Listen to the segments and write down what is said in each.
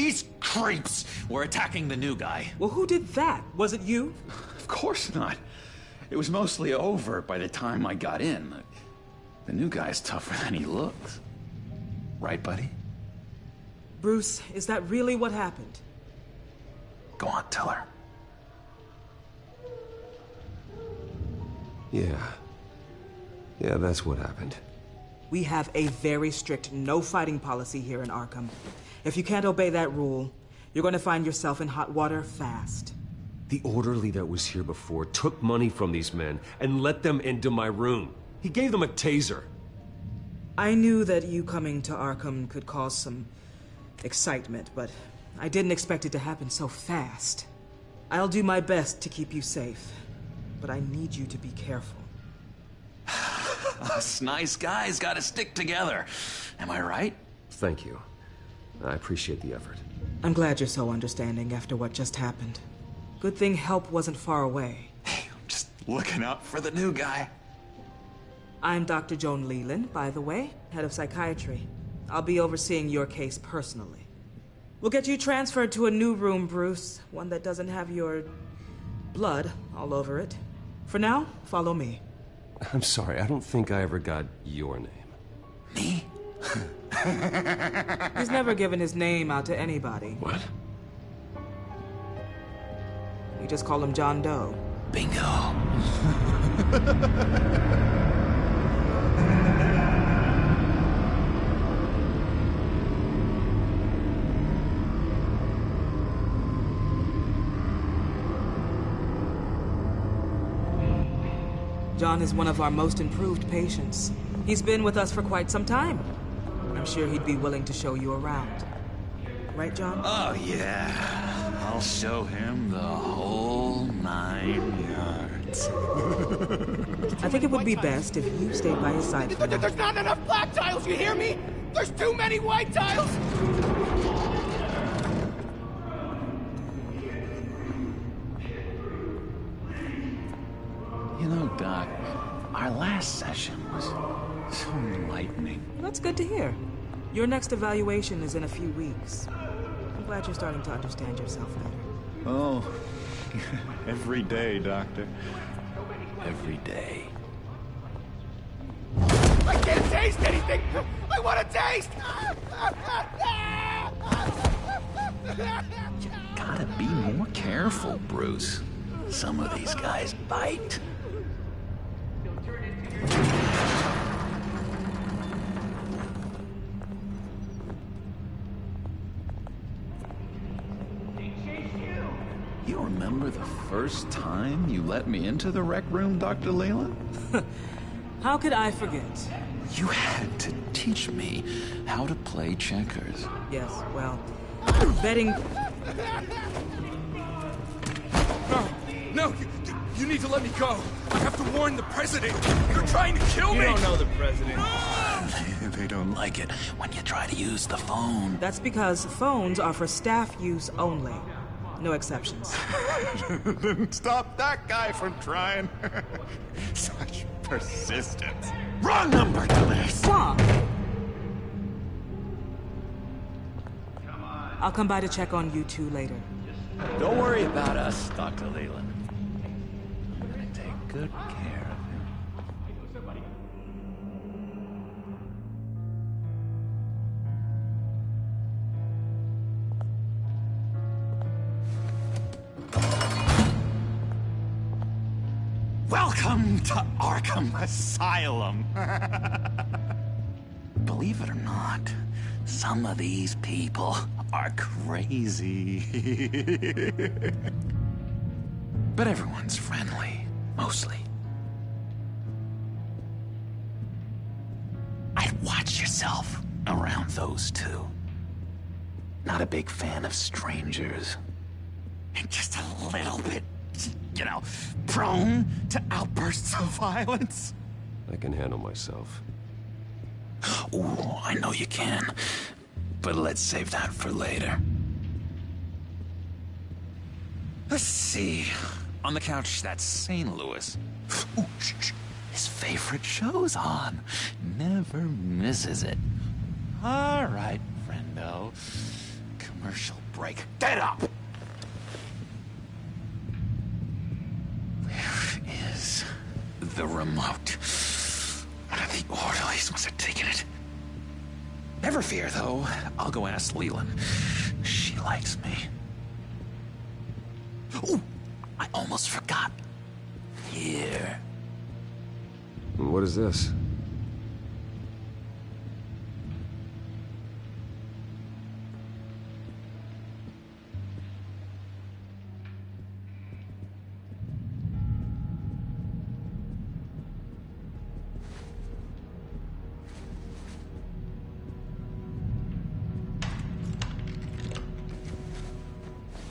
These creeps were attacking the new guy. Well, who did that? Was it you? Of course not. It was mostly over by the time I got in. The new guy's tougher than he looks. Right, buddy? Bruce, is that really what happened? Go on, tell her. Yeah, that's what happened. We have a very strict no fighting policy here in Arkham. If you can't obey that rule, you're going to find yourself in hot water fast. The orderly that was here before took money from these men and let them into my room. He gave them a taser. I knew that you coming to Arkham could cause some excitement, but I didn't expect it to happen so fast. I'll do my best to keep you safe, but I need you to be careful. Us nice guys gotta stick together. Am I right? Thank you. I appreciate the effort. I'm glad you're so understanding after what just happened. Good thing help wasn't far away. Hey, I'm just looking out for the new guy. I'm Dr. Joan Leland, by the way, head of psychiatry. I'll be overseeing your case personally. We'll get you transferred to a new room, Bruce. One that doesn't have your blood all over it. For now, follow me. I'm sorry, I don't think I ever got your name. Me? He's never given his name out to anybody. What? We just call him John Doe. Bingo. John is one of our most improved patients. He's been with us for quite some time. I'm sure he'd be willing to show you around. Right, John? Oh, yeah. I'll show him the whole 9 yards. I think it would be best if you stayed by his side for now. There's not enough black tiles, you hear me? There's too many white tiles! You know, Doc, our last session was so enlightening. Well, that's good to hear. Your next evaluation is in a few weeks. I'm glad you're starting to understand yourself better. Oh, every day, Doctor. Every day. I can't taste anything! I want to taste! You gotta be more careful, Bruce. Some of these guys bite. You remember the first time you let me into the rec room, Dr. Leland? How could I forget? You had to teach me how to play checkers. Yes, well, betting... No, you need to let me go. I have to warn the president. You're trying to kill me. You don't know the president. They don't like it when you try to use the phone. That's because phones are for staff use only. No exceptions. Didn't stop that guy from trying. Such persistence. Wrong number, dumbass. Wrong. I'll come by to check on you two later. Don't worry about us, Dr. Leland. I'm gonna take good care of him. Welcome to Arkham Asylum. Believe it or not, some of these people are crazy. But everyone's friendly, mostly. I'd watch yourself around those two. Not a big fan of strangers. And just a little bit, you know, prone to outbursts of violence. I can handle myself. Ooh, I know you can. But let's save that for later. Let's see. On the couch, that's St. Louis. Ooh, shh. His favorite show's on. Never misses it. All right, friendo. Come commercial break. Get up! Where is the remote? One of the orderlies must have taken it. Never fear, though. I'll go ask Leland. She likes me. Ooh, I almost forgot. Here. What is this?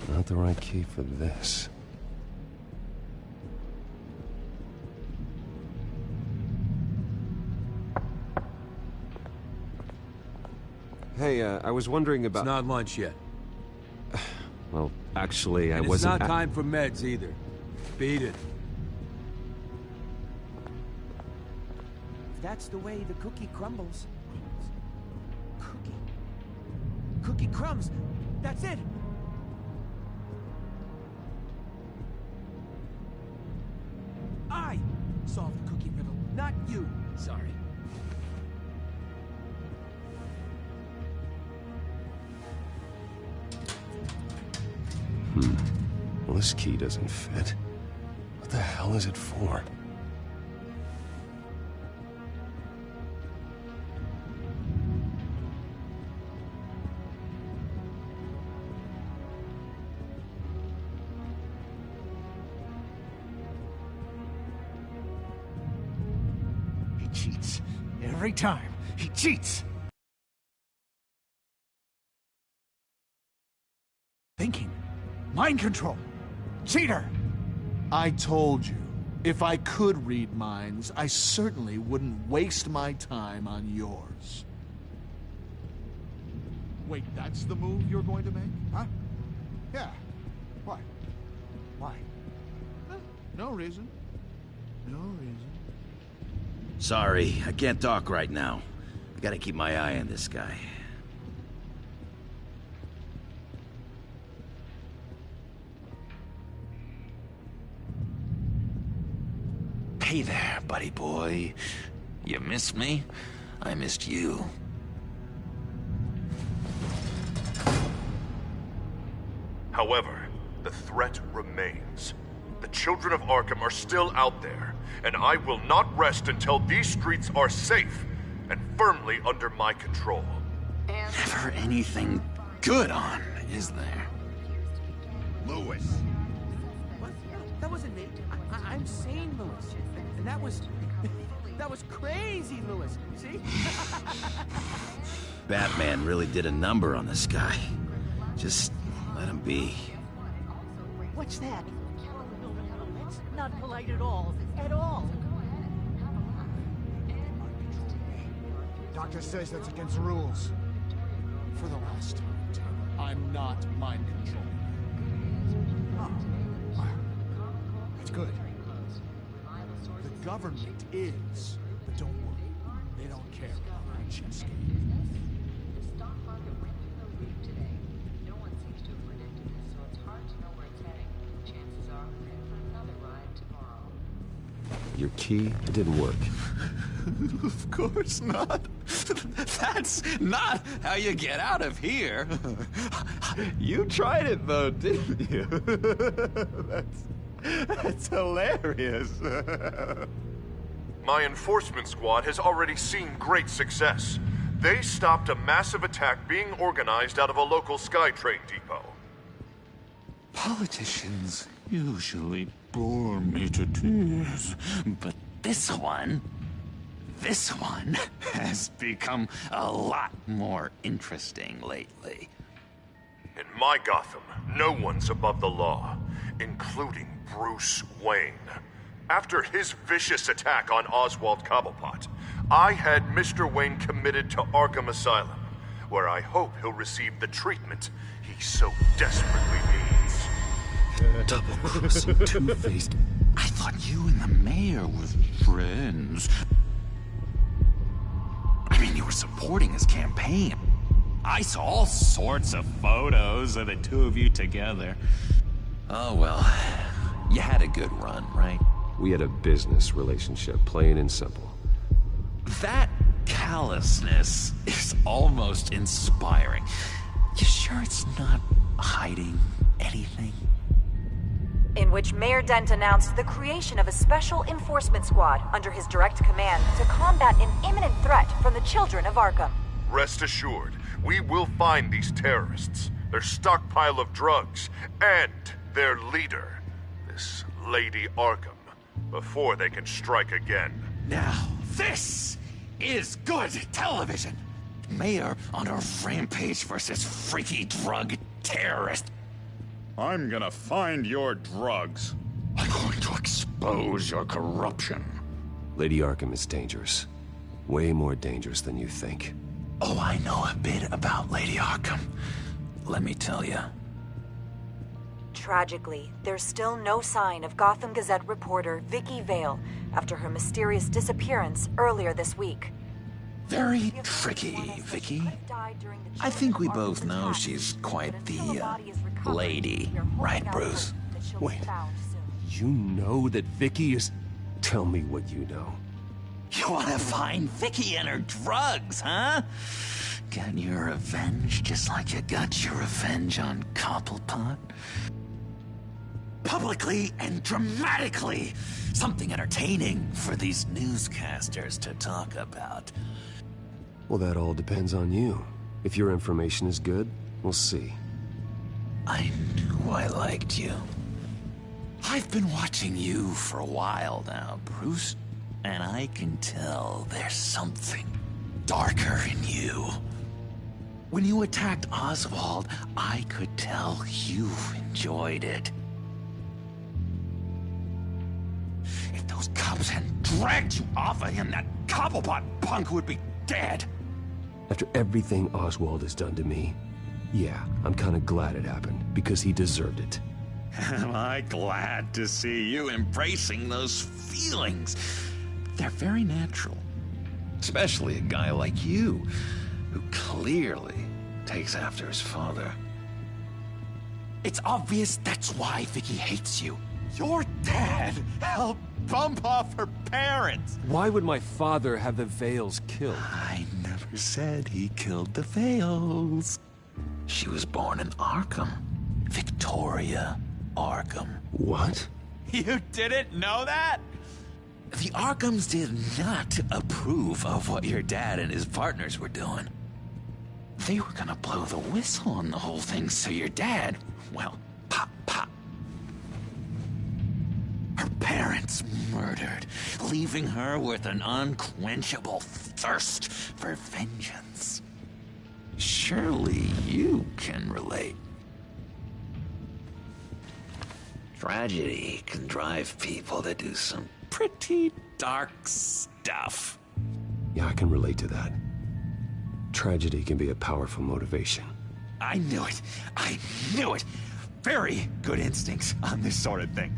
Not the right key for this. Hey, I was wondering about... It's not lunch yet. Well, actually, I And wasn't... it's not time for meds either. Beat it. That's the way the cookie crumbles. Cookie crumbs. That's it. I solved the cookie riddle, not you. Sorry. Well, this key doesn't fit. What the hell is it for? He cheats. Every time, he cheats! Thinking. Mind control. Cheater! I told you, if I could read minds, I certainly wouldn't waste my time on yours. Wait, that's the move you're going to make? Huh? Yeah. What? Why? No reason. No reason. Sorry, I can't talk right now. I gotta keep my eye on this guy. Hey there, buddy boy. You missed me? I missed you. However, the threat remains. The children of Arkham are still out there, and I will not rest until these streets are safe and firmly under my control. Never anything good on, is there? Lewis! What? That wasn't me. I'm sane, Lewis. And that was... that was crazy, Lewis. See? Batman really did a number on this guy. Just let him be. What's that? It's not polite at all. At all. Doctor says that's against the rules. For the last time, Taylor, I'm not mind controlling. Oh. Wow. That's good. The government is, but don't worry. They don't care about our chess game. The stock market went through the roof today. No one seems to have predicted this, so it's hard to know where it's heading. Chances are we're in for another ride tomorrow. Your key didn't work. Of course not. That's not how you get out of here. You tried it though, didn't you? That's hilarious. My enforcement squad has already seen great success. They stopped a massive attack being organized out of a local SkyTrain depot. Politicians usually bore me to tears, but this one has become a lot more interesting lately. In my Gotham, no one's above the law, including Bruce Wayne. After his vicious attack on Oswald Cobblepot, I had Mr. Wayne committed to Arkham Asylum, where I hope he'll receive the treatment he so desperately needs. Double-crossing, two-faced. I thought you and the mayor were friends. I mean, you were supporting his campaign. I saw all sorts of photos of the two of you together. Oh, well. You had a good run, right? We had a business relationship, plain and simple. That callousness is almost inspiring. You sure it's not hiding anything? In which Mayor Dent announced the creation of a special enforcement squad under his direct command to combat an imminent threat from the children of Arkham. Rest assured, we will find these terrorists, their stockpile of drugs, and their leader, this Lady Arkham, before they can strike again. Now, this is good television. Mayor on a rampage versus freaky drug terrorist. I'm gonna find your drugs. I'm going to expose your corruption. Lady Arkham is dangerous. Way more dangerous than you think. Oh, I know a bit about Lady Arkham. Let me tell you. Tragically, there's still no sign of Gotham Gazette reporter Vicky Vale after her mysterious disappearance earlier this week. Very tricky, Vicky. I think we both know she's quite the, lady, right, Bruce? Wait, you know that Vicky is... Tell me what you know. You wanna find Vicky and her drugs, huh? Get your revenge just like you got your revenge on Cobblepot? Publicly and dramatically! Something entertaining for these newscasters to talk about. Well, that all depends on you. If your information is good, we'll see. I knew I liked you. I've been watching you for a while now, Bruce, and I can tell there's something darker in you. When you attacked Oswald, I could tell you enjoyed it. If those cops hadn't dragged you off of him, that Cobblepot punk would be dead. After everything Oswald has done to me, yeah, I'm kind of glad it happened, because he deserved it. Am I glad to see you embracing those feelings? They're very natural. Especially a guy like you, who clearly takes after his father. It's obvious that's why Vicky hates you. Your dad helped bump off her parents. Why would my father have the Vales killed? I never said he killed the Vales. She was born in Arkham. Victoria Arkham. What? You didn't know that? The Arkhams did not approve of what your dad and his partners were doing. They were gonna blow the whistle on the whole thing, so your dad, well, pop, pop. Her parents murdered, leaving her with an unquenchable thirst for vengeance. Surely you can relate. Tragedy can drive people to do some pretty dark stuff. Yeah, I can relate to that. Tragedy can be a powerful motivation. I knew it. I knew it. Very good instincts on this sort of thing.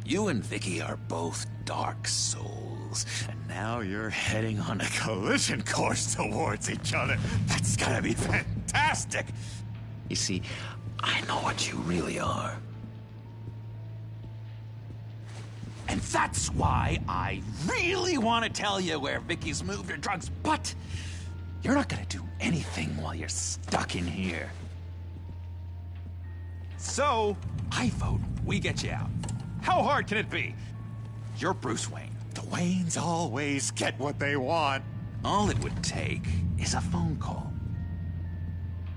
You and Vicky are both dark souls, and now you're heading on a collision course towards each other. That's gonna be fantastic. You see, I know what you really are. And that's why I really want to tell you where Vicky's moved her drugs, but you're not gonna do anything while you're stuck in here. So, I vote we get you out. How hard can it be? You're Bruce Wayne. The Waynes always get what they want. All it would take is a phone call.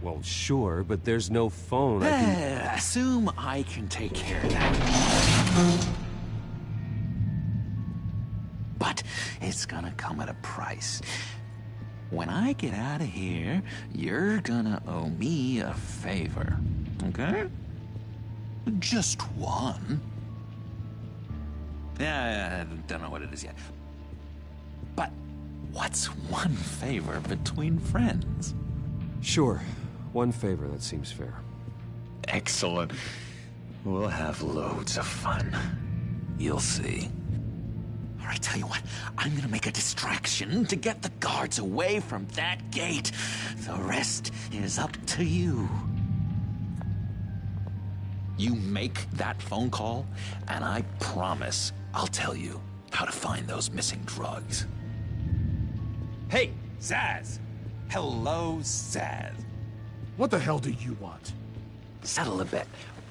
Well, sure, but there's no phone. Assume I can take care of that. But it's gonna come at a price. When I get out of here, you're gonna owe me a favor, okay? Just one. Yeah, I don't know what it is yet. But what's one favor between friends? Sure. One favor, that seems fair. Excellent. We'll have loads of fun. You'll see. All I tell you what, I'm gonna make a distraction to get the guards away from that gate. The rest is up to you. You make that phone call, and I promise I'll tell you how to find those missing drugs. Hey, Zaz! Hello, Zaz. What the hell do you want? Settle a bet.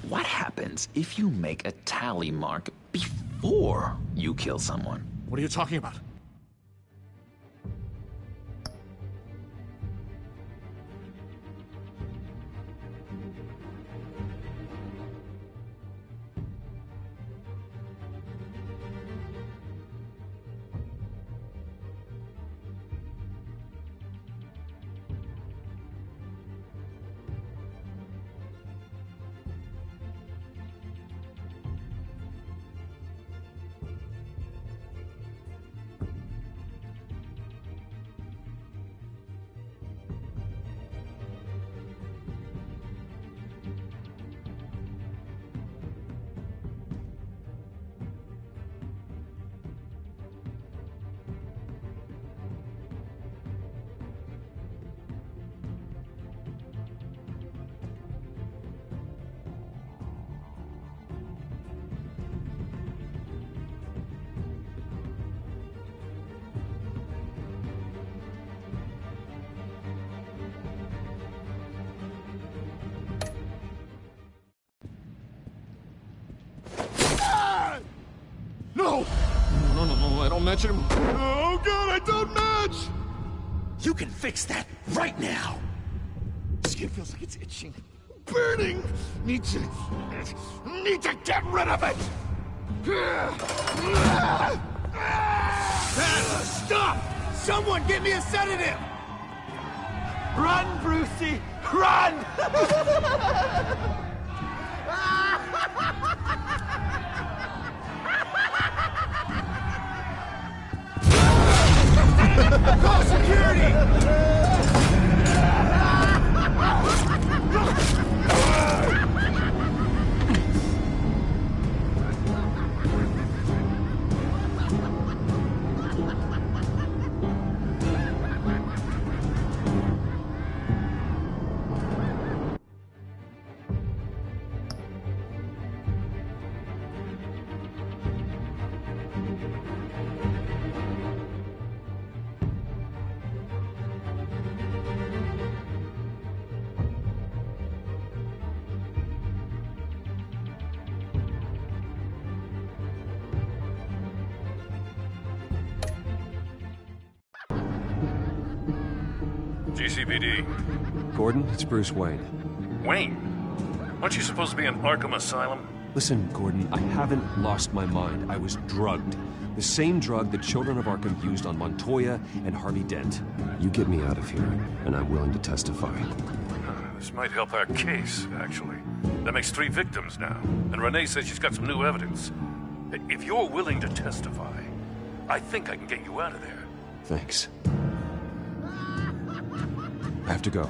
What happens if you make a tally mark before you kill someone? What are you talking about? No! No, I don't match him. Oh, God, I don't match! You can fix that right now! Skin feels like it's itching. Burning! Need to get rid of it! Stop! Someone get me a sedative! Run, Brucey! Run! Call security! GCPD. Gordon, it's Bruce Wayne. Wayne? Aren't you supposed to be in Arkham Asylum? Listen, Gordon, I haven't lost my mind. I was drugged. The same drug the children of Arkham used on Montoya and Harvey Dent. You get me out of here, and I'm willing to testify. This might help our case, actually. That makes 3 victims now, and Renee says she's got some new evidence. If you're willing to testify, I think I can get you out of there. Thanks. I have to go.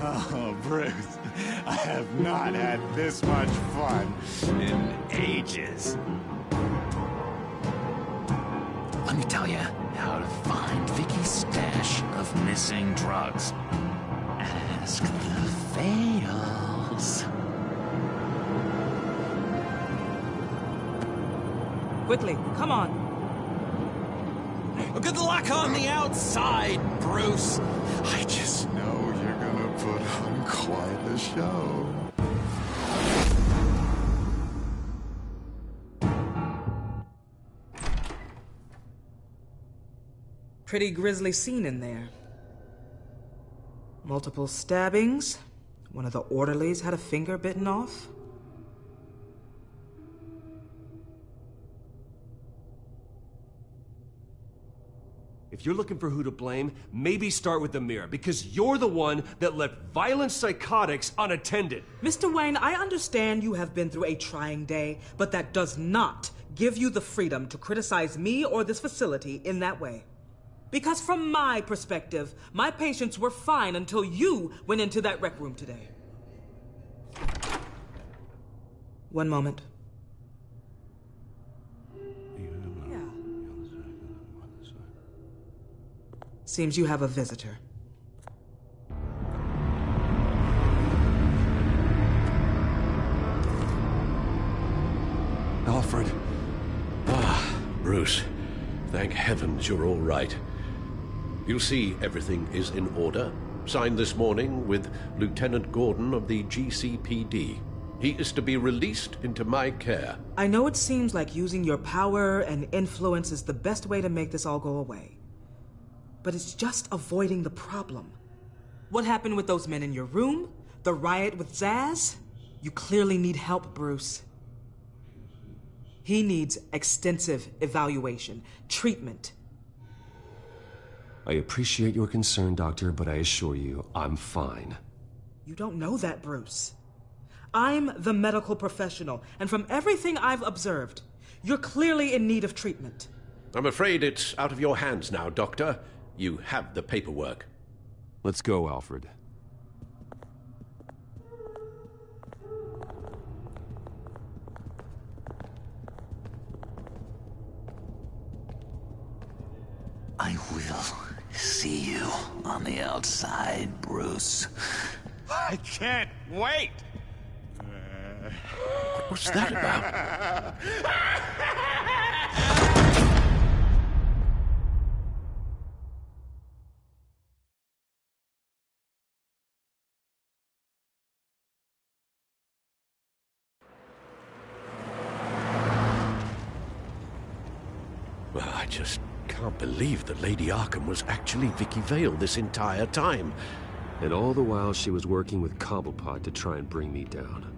Oh, Bruce, I have not had this much fun in ages. Let me tell you how to find Vicky's stash of missing drugs. Ask the Fails. Quickly, come on. Good luck on the outside, Bruce. I just know you're gonna put on quite the show. Pretty grisly scene in there. Multiple stabbings. One of the orderlies had a finger bitten off. If you're looking for who to blame, maybe start with the mirror, because you're the one that left violent psychotics unattended. Mr. Wayne, I understand you have been through a trying day, but that does not give you the freedom to criticize me or this facility in that way. Because from my perspective, my patients were fine until you went into that rec room today. One moment. Seems you have a visitor. Alfred. Ah, Bruce. Thank heavens you're all right. You see, everything is in order. Signed this morning with Lieutenant Gordon of the GCPD. He is to be released into my care. I know it seems like using your power and influence is the best way to make this all go away. But it's just avoiding the problem. What happened with those men in your room? The riot with Zaz? You clearly need help, Bruce. He needs extensive evaluation, treatment. I appreciate your concern, Doctor, but I assure you, I'm fine. You don't know that, Bruce. I'm the medical professional, and from everything I've observed, you're clearly in need of treatment. I'm afraid it's out of your hands now, Doctor. You have the paperwork. Let's go, Alfred. I will see you on the outside, Bruce. I can't wait! What's that about? Well, I just can't believe that Lady Arkham was actually Vicky Vale this entire time. And all the while she was working with Cobblepot to try and bring me down.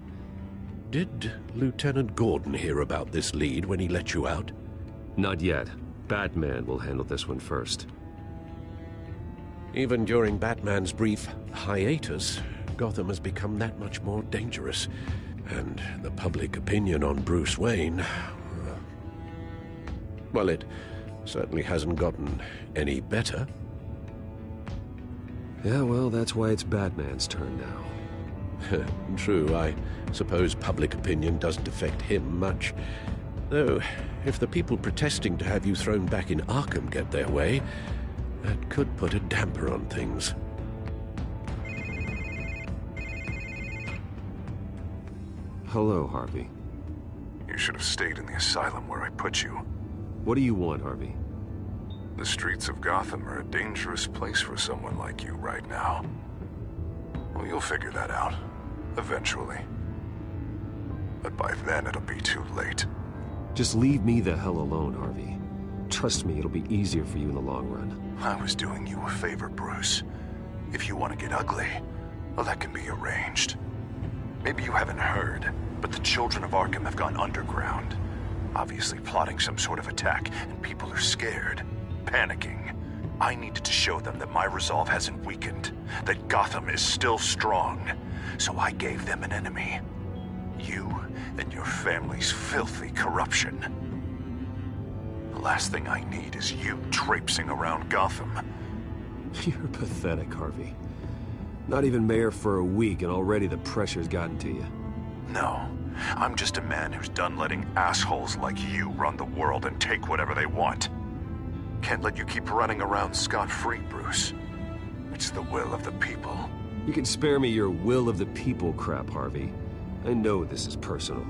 Did Lieutenant Gordon hear about this lead when he let you out? Not yet. Batman will handle this one first. Even during Batman's brief hiatus, Gotham has become that much more dangerous. And the public opinion on Bruce Wayne... well, it certainly hasn't gotten any better. Yeah, well, that's why it's Batman's turn now. True, I suppose public opinion doesn't affect him much. Though, if the people protesting to have you thrown back in Arkham get their way, that could put a damper on things. Hello, Harvey. You should have stayed in the asylum where I put you. What do you want, Harvey? The streets of Gotham are a dangerous place for someone like you right now. Well, you'll figure that out. Eventually. But by then, it'll be too late. Just leave me the hell alone, Harvey. Trust me, it'll be easier for you in the long run. I was doing you a favor, Bruce. If you want to get ugly, well, that can be arranged. Maybe you haven't heard, but the children of Arkham have gone underground. Obviously plotting some sort of attack, and people are scared, panicking. I needed to show them that my resolve hasn't weakened, that Gotham is still strong. So I gave them an enemy. You and your family's filthy corruption. The last thing I need is you traipsing around Gotham. You're pathetic, Harvey. Not even mayor for a week and already the pressure's gotten to you. No, I'm just a man who's done letting assholes like you run the world and take whatever they want. Can't let you keep running around scot-free, Bruce. It's the will of the people. You can spare me your will of the people crap, Harvey. I know this is personal.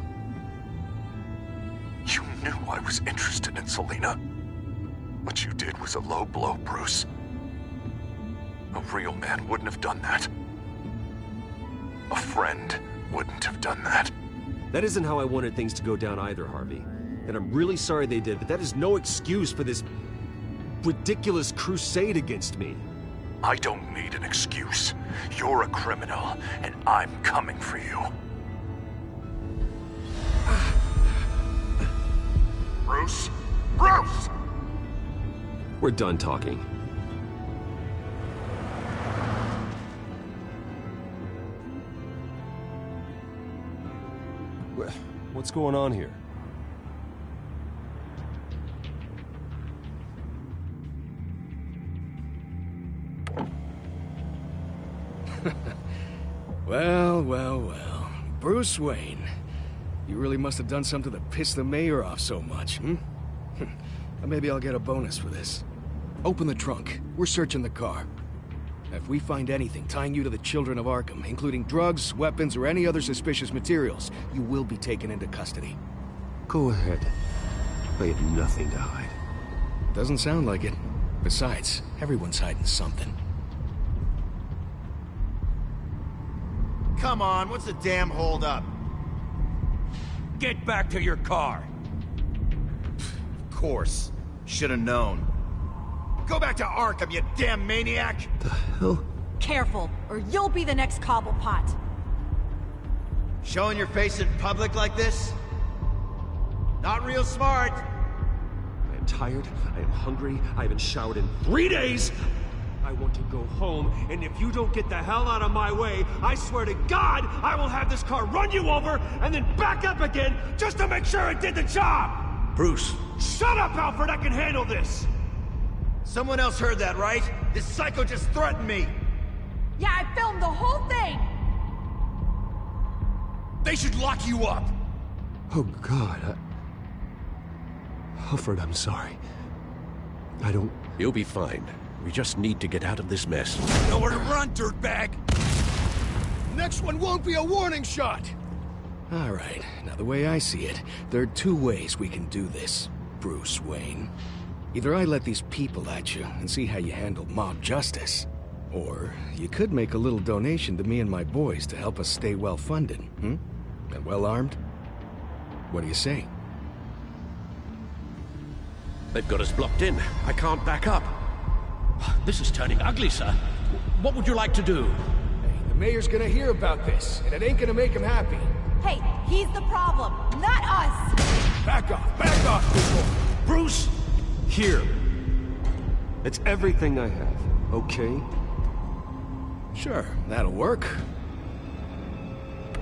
You knew I was interested in Selina. What you did was a low blow, Bruce. A real man wouldn't have done that. A friend wouldn't have done that. That isn't how I wanted things to go down either, Harvey. And I'm really sorry they did, but that is no excuse for this ridiculous crusade against me. I don't need an excuse. You're a criminal, and I'm coming for you. Bruce? Bruce! We're done talking. What's going on here? Well, well, well. Bruce Wayne. You really must have done something to piss the mayor off so much, hmm? Maybe I'll get a bonus for this. Open the trunk. We're searching the car. If we find anything tying you to the Children of Arkham, including drugs, weapons, or any other suspicious materials, you will be taken into custody. Go ahead. I have nothing to hide. Doesn't sound like it. Besides, everyone's hiding something. Come on, what's the damn holdup? Get back to your car. Of course. Should've known. Go back to Arkham, you damn maniac! The hell? Careful, or you'll be the next Cobblepot. Showing your face in public like this? Not real smart. I am tired, I am hungry, I haven't showered in 3 days! I want to go home, and if you don't get the hell out of my way, I swear to God, I will have this car run you over, and then back up again, just to make sure it did the job! Bruce! Shut up, Alfred, I can handle this! Someone else heard that, right? This psycho just threatened me! Yeah, I filmed the whole thing! They should lock you up! Oh, God, Alfred, I'm sorry. I don't... You'll be fine. We just need to get out of this mess. Nowhere to run, dirtbag! Next one won't be a warning shot! Alright, now the way I see it, there are 2 ways we can do this, Bruce Wayne. Either I let these people at you and see how you handle mob justice, or you could make a little donation to me and my boys to help us stay well-funded, hmm? And well-armed? What do you say? They've got us blocked in. I can't back up. This is turning ugly, sir. What would you like to do? Hey, the mayor's gonna hear about this, and it ain't gonna make him happy. Hey, he's the problem, not us! Back off, people! Bruce! Here. It's everything I have, okay? Sure, that'll work.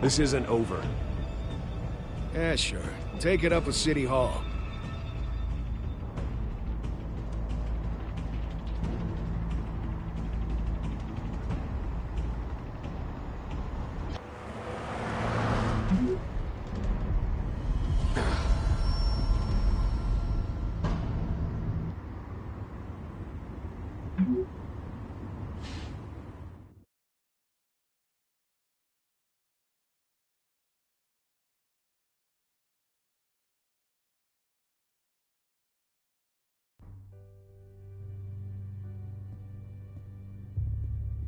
This isn't over. Yeah, sure. Take it up with City Hall.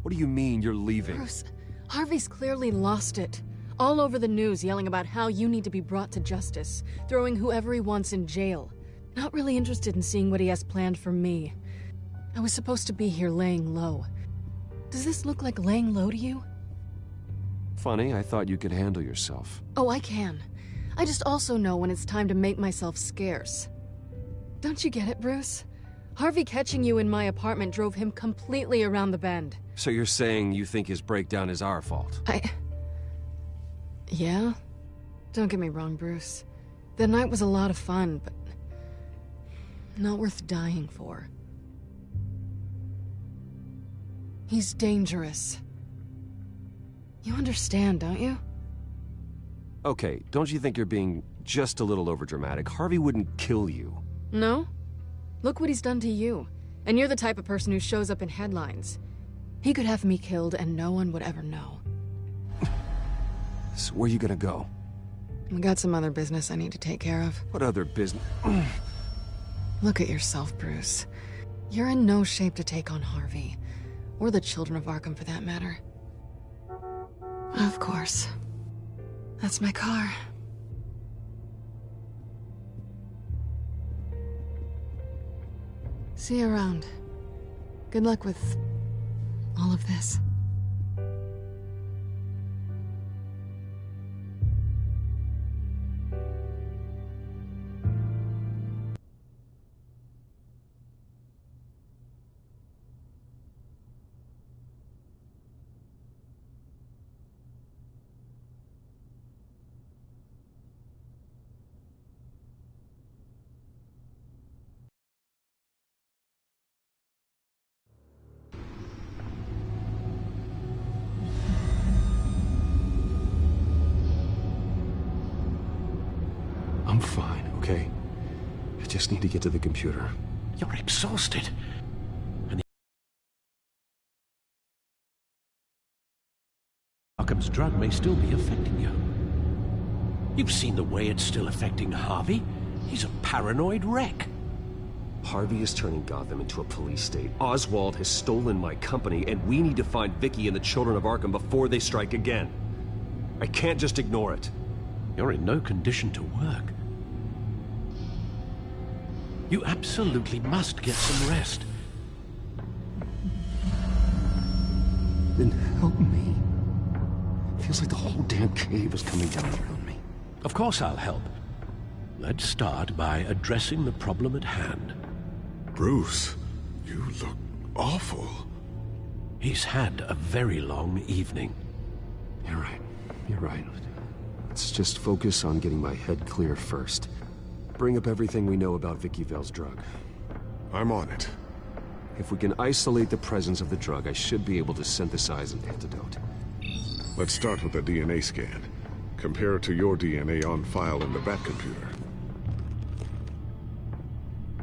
What do you mean you're leaving? Bruce, Harvey's clearly lost it. All over the news yelling about how you need to be brought to justice, throwing whoever he wants in jail. Not really interested in seeing what he has planned for me. I was supposed to be here laying low. Does this look like laying low to you? Funny, I thought you could handle yourself. Oh, I can. I just also know when it's time to make myself scarce. Don't you get it, Bruce? Harvey catching you in my apartment drove him completely around the bend. So you're saying you think his breakdown is our fault? Yeah? Don't get me wrong, Bruce. The night was a lot of fun, but not worth dying for. He's dangerous. You understand, don't you? Okay, don't you think you're being just a little overdramatic? Harvey wouldn't kill you. No? Look what he's done to you. And you're the type of person who shows up in headlines. He could have me killed and no one would ever know. So where are you gonna go? I got some other business I need to take care of. What other business? Look at yourself, Bruce. You're in no shape to take on Harvey. Or the Children of Arkham, for that matter. Of course. That's my car. See you around. Good luck with all of this. just need to get to the computer. You're exhausted. And Arkham's drug may still be affecting you. You've seen the way it's still affecting Harvey. He's a paranoid wreck. Harvey is turning Gotham into a police state. Oswald has stolen my company, and we need to find Vicky and the children of Arkham before they strike again. I can't just ignore it. You're in no condition to work. You absolutely must get some rest. Then help me. Feels like the whole damn cave is coming down around me. Of course I'll help. Let's start by addressing the problem at hand. Bruce, you look awful. He's had a very long evening. You're right. You're right. Let's just focus on getting my head clear first. Bring up everything we know about Vicky Vale's drug. I'm on it. If we can isolate the presence of the drug, I should be able to synthesize an antidote. Let's start with a DNA scan. Compare it to your DNA on file in the Batcomputer.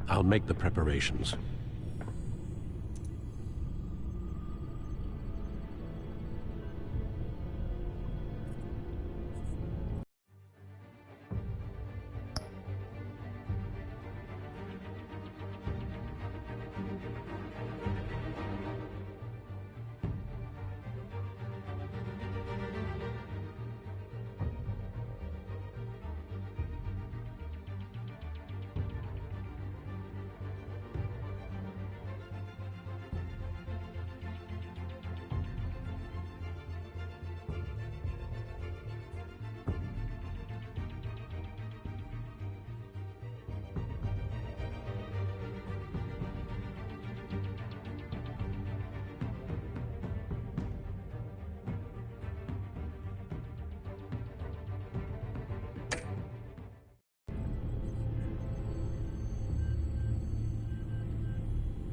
I'll make the preparations.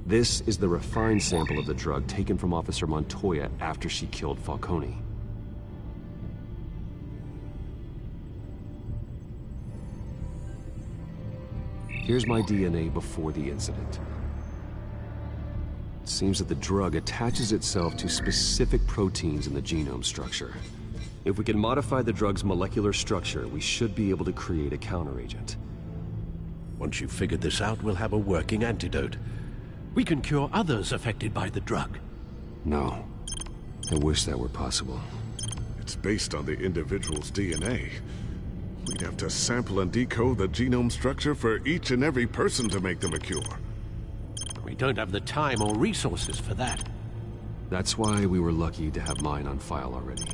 This is the refined sample of the drug taken from Officer Montoya after she killed Falcone. Here's my DNA before the incident. It seems that the drug attaches itself to specific proteins in the genome structure. If we can modify the drug's molecular structure, we should be able to create a counteragent. Once you've figured this out, we'll have a working antidote. We can cure others affected by the drug. No. I wish that were possible. It's based on the individual's DNA. We'd have to sample and decode the genome structure for each and every person to make them a cure. We don't have the time or resources for that. That's why we were lucky to have mine on file already.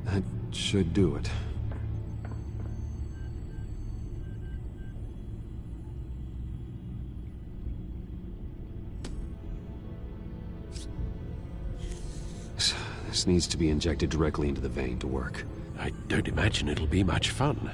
That should do it. This needs to be injected directly into the vein to work. I don't imagine it'll be much fun.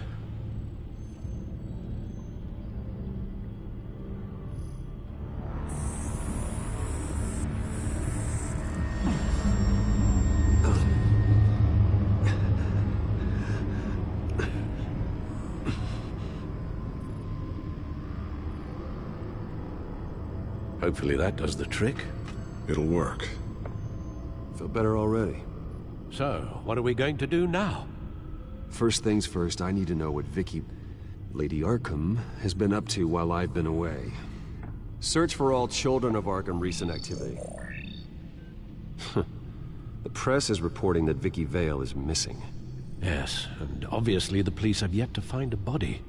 Hopefully that does the trick. It'll work. Feel better already. So, what are we going to do now? First things first, I need to know what Vicky, Lady Arkham, has been up to while I've been away. Search for all children of Arkham recent activity. The press is reporting that Vicky Vale is missing. Yes, and obviously the police have yet to find a body.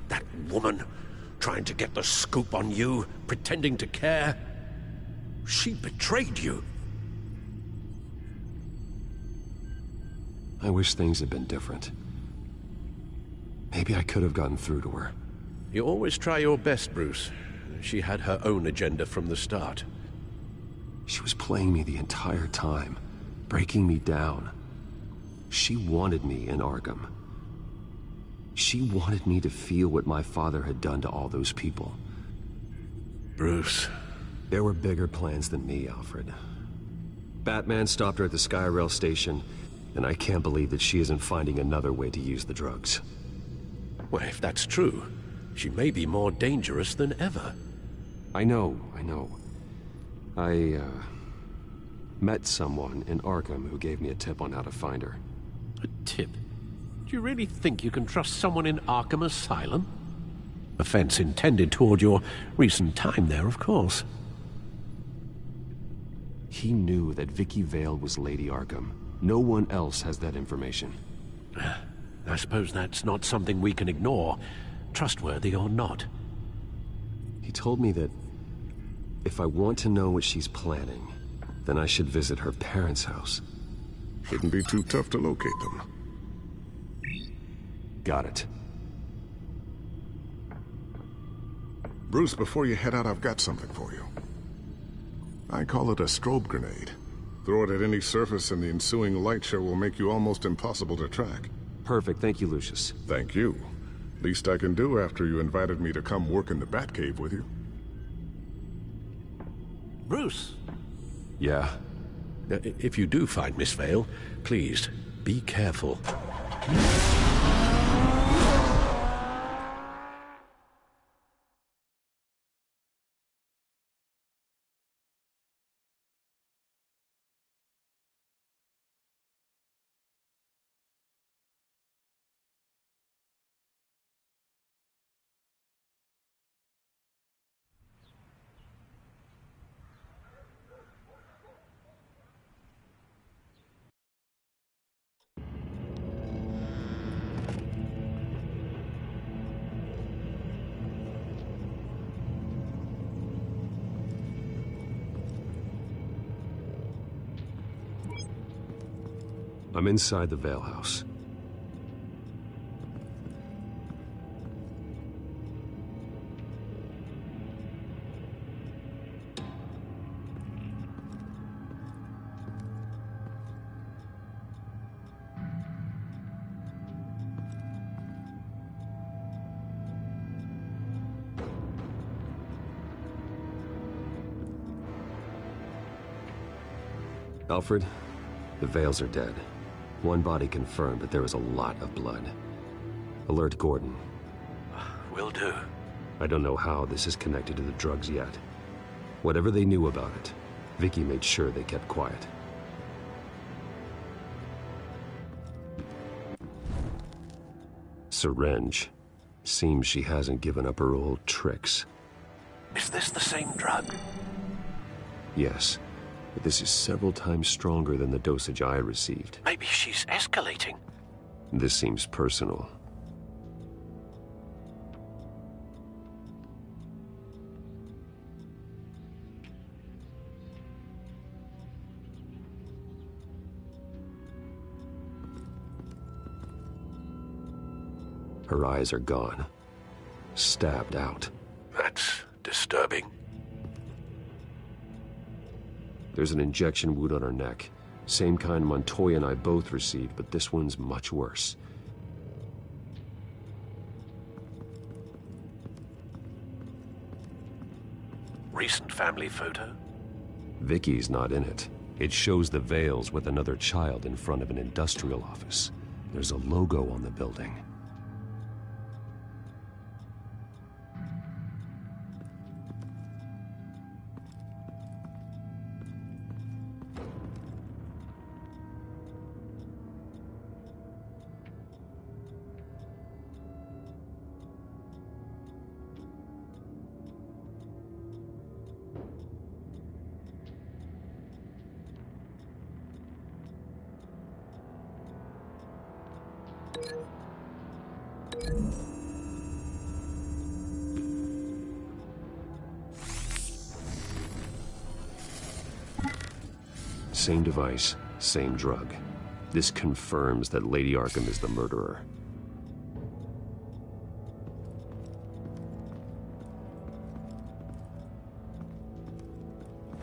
That woman, trying to get the scoop on you, pretending to care. She betrayed you. I wish things had been different. Maybe I could have gotten through to her. You always try your best, Bruce. She had her own agenda from the start. She was playing me the entire time, breaking me down. She wanted me in Arkham. She wanted me to feel what my father had done to all those people. Bruce. There were bigger plans than me, Alfred. Batman stopped her at the Skyrail station, and I can't believe that she isn't finding another way to use the drugs. Well, if that's true, she may be more dangerous than ever. I know. I met someone in Arkham who gave me a tip on how to find her. A tip? Do you really think you can trust someone in Arkham Asylum? Offense intended toward your recent time there, of course. He knew that Vicky Vale was Lady Arkham. No one else has that information. I suppose that's not something we can ignore, trustworthy or not. He told me that if I want to know what she's planning, then I should visit her parents' house. Shouldn't be too tough to locate them. Got it. Bruce, before you head out, I've got something for you. I call it a strobe grenade. Throw it at any surface and the ensuing light show will make you almost impossible to track. Perfect, thank you, Lucius. Thank you. Least I can do after you invited me to come work in the Batcave with you. Bruce? Yeah? If you do find Miss Vale, please, be careful. I'm inside the Vale house. Alfred, the Vales are dead. One body confirmed, but there was a lot of blood. Alert Gordon. Will do. I don't know how this is connected to the drugs yet. Whatever they knew about it, Vicky made sure they kept quiet. Syringe. Seems she hasn't given up her old tricks. Is this the same drug? Yes. But this is several times stronger than the dosage I received. Maybe she's escalating. This seems personal. Her eyes are gone. Stabbed out. That's disturbing. There's an injection wound on her neck. Same kind Montoya and I both received, but this one's much worse. Recent family photo? Vicky's not in it. It shows the Vales with another child in front of an industrial office. There's a logo on the building. Same device, same drug. This confirms that Lady Arkham is the murderer.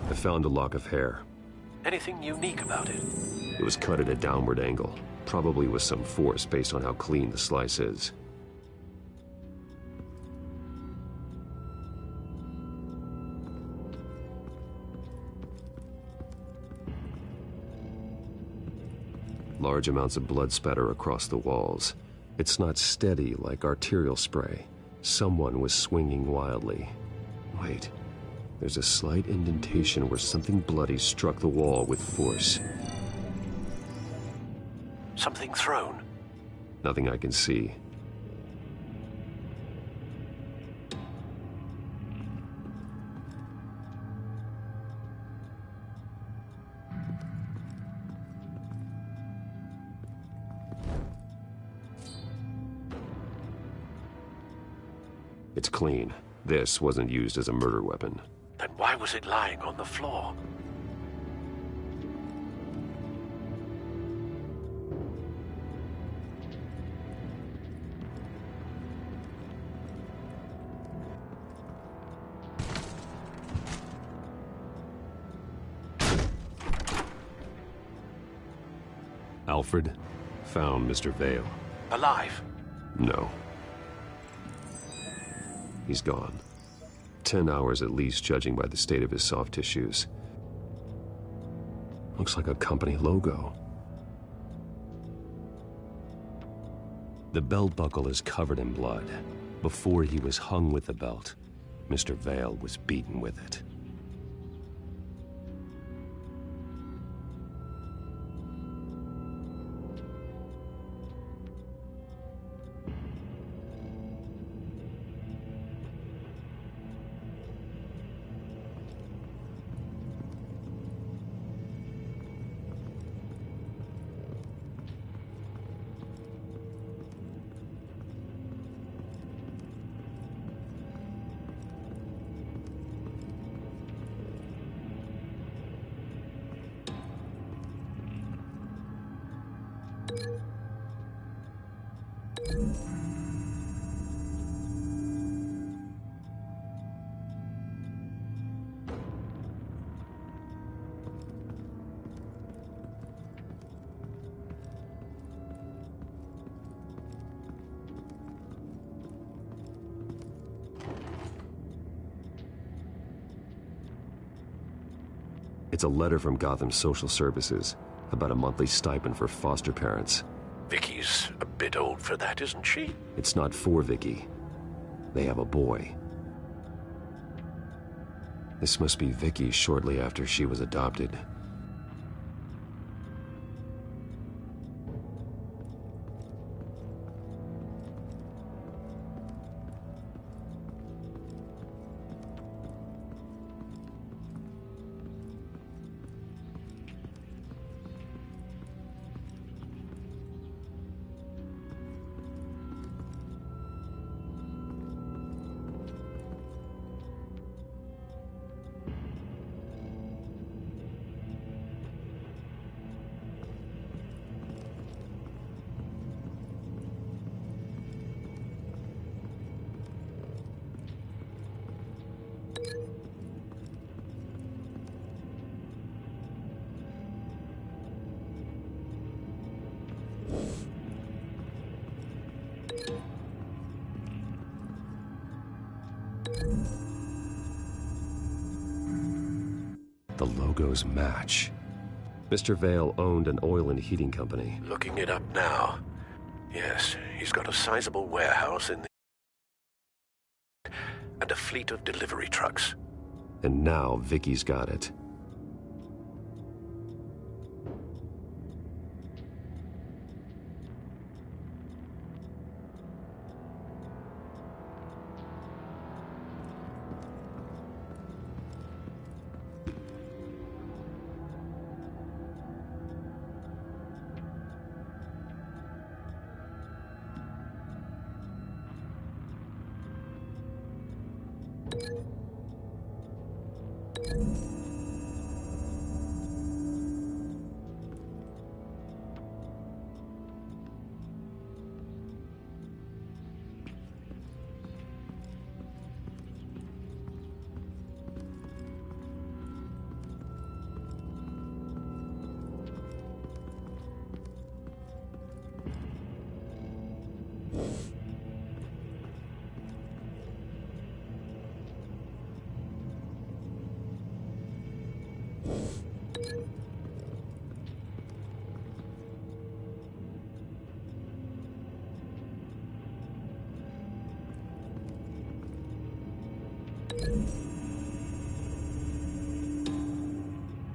I found a lock of hair. Anything unique about it? It was cut at a downward angle, probably with some force based on how clean the slice is. Large amounts of blood spatter across the walls. It's not steady like arterial spray. Someone was swinging wildly. Wait, there's a slight indentation where something bloody struck the wall with force. Something thrown? Nothing I can see. It's clean. This wasn't used as a murder weapon. Then why was it lying on the floor? Alfred found Mr. Vale. Alive? No. He's gone. 10 hours at least, judging by the state of his soft tissues. Looks like a company logo. The belt buckle is covered in blood. Before he was hung with the belt, Mr. Vale was beaten with it. It's a letter from Gotham Social Services about a monthly stipend for foster parents. Vicky's a bit old for that, isn't she? It's not for Vicky. They have a boy. This must be Vicky shortly after she was adopted. The logos match. Mr. Vale owned an oil and heating company. Looking it up now. Yes, he's got a sizable warehouse in the... and a fleet of delivery trucks. And now Vicky's got it.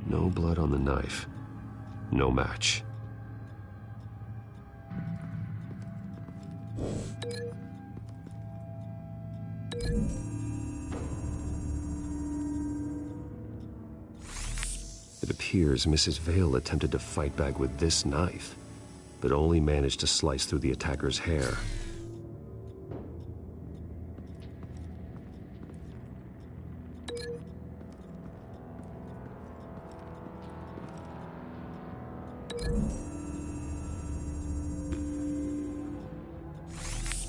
No blood on the knife. No match. It appears Mrs. Vale attempted to fight back with this knife, but only managed to slice through the attacker's hair.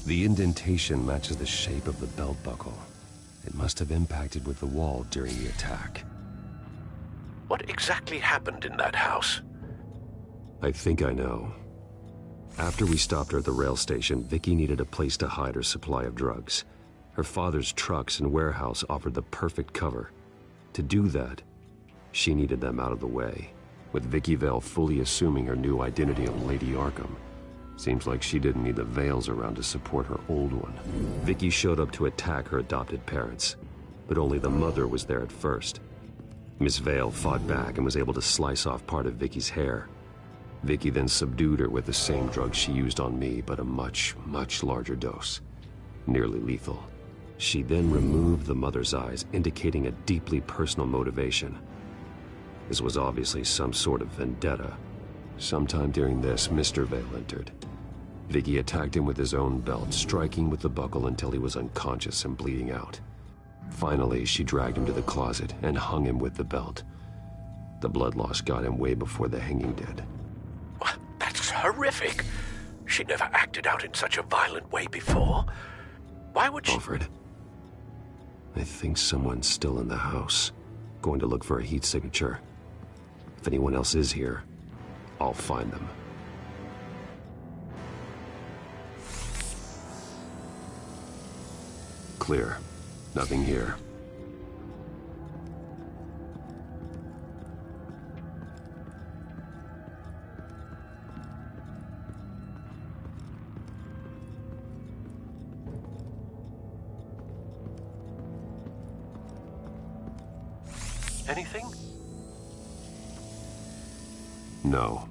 The indentation matches the shape of the belt buckle. It must have impacted with the wall during the attack. What exactly happened in that house? I think I know. After we stopped her at the rail station, Vicky needed a place to hide her supply of drugs. Her father's trucks and warehouse offered the perfect cover. To do that, she needed them out of the way, with Vicky Vale fully assuming her new identity of Lady Arkham. Seems like she didn't need the Vales around to support her old one. Vicky showed up to attack her adopted parents, but only the mother was there at first. Miss Vale fought back and was able to slice off part of Vicky's hair. Vicky then subdued her with the same drug she used on me, but a much, much larger dose. Nearly lethal. She then removed the mother's eyes, indicating a deeply personal motivation. This was obviously some sort of vendetta. Sometime during this, Mr. Vale entered. Vicky attacked him with his own belt, striking with the buckle until he was unconscious and bleeding out. Finally, she dragged him to the closet and hung him with the belt. The blood loss got him way before the hanging did. That's horrific. She never acted out in such a violent way before. Why would she... Alfred, I think someone's still in the house. Going to look for a heat signature. If anyone else is here, I'll find them. Clear. Nothing here. Anything? No.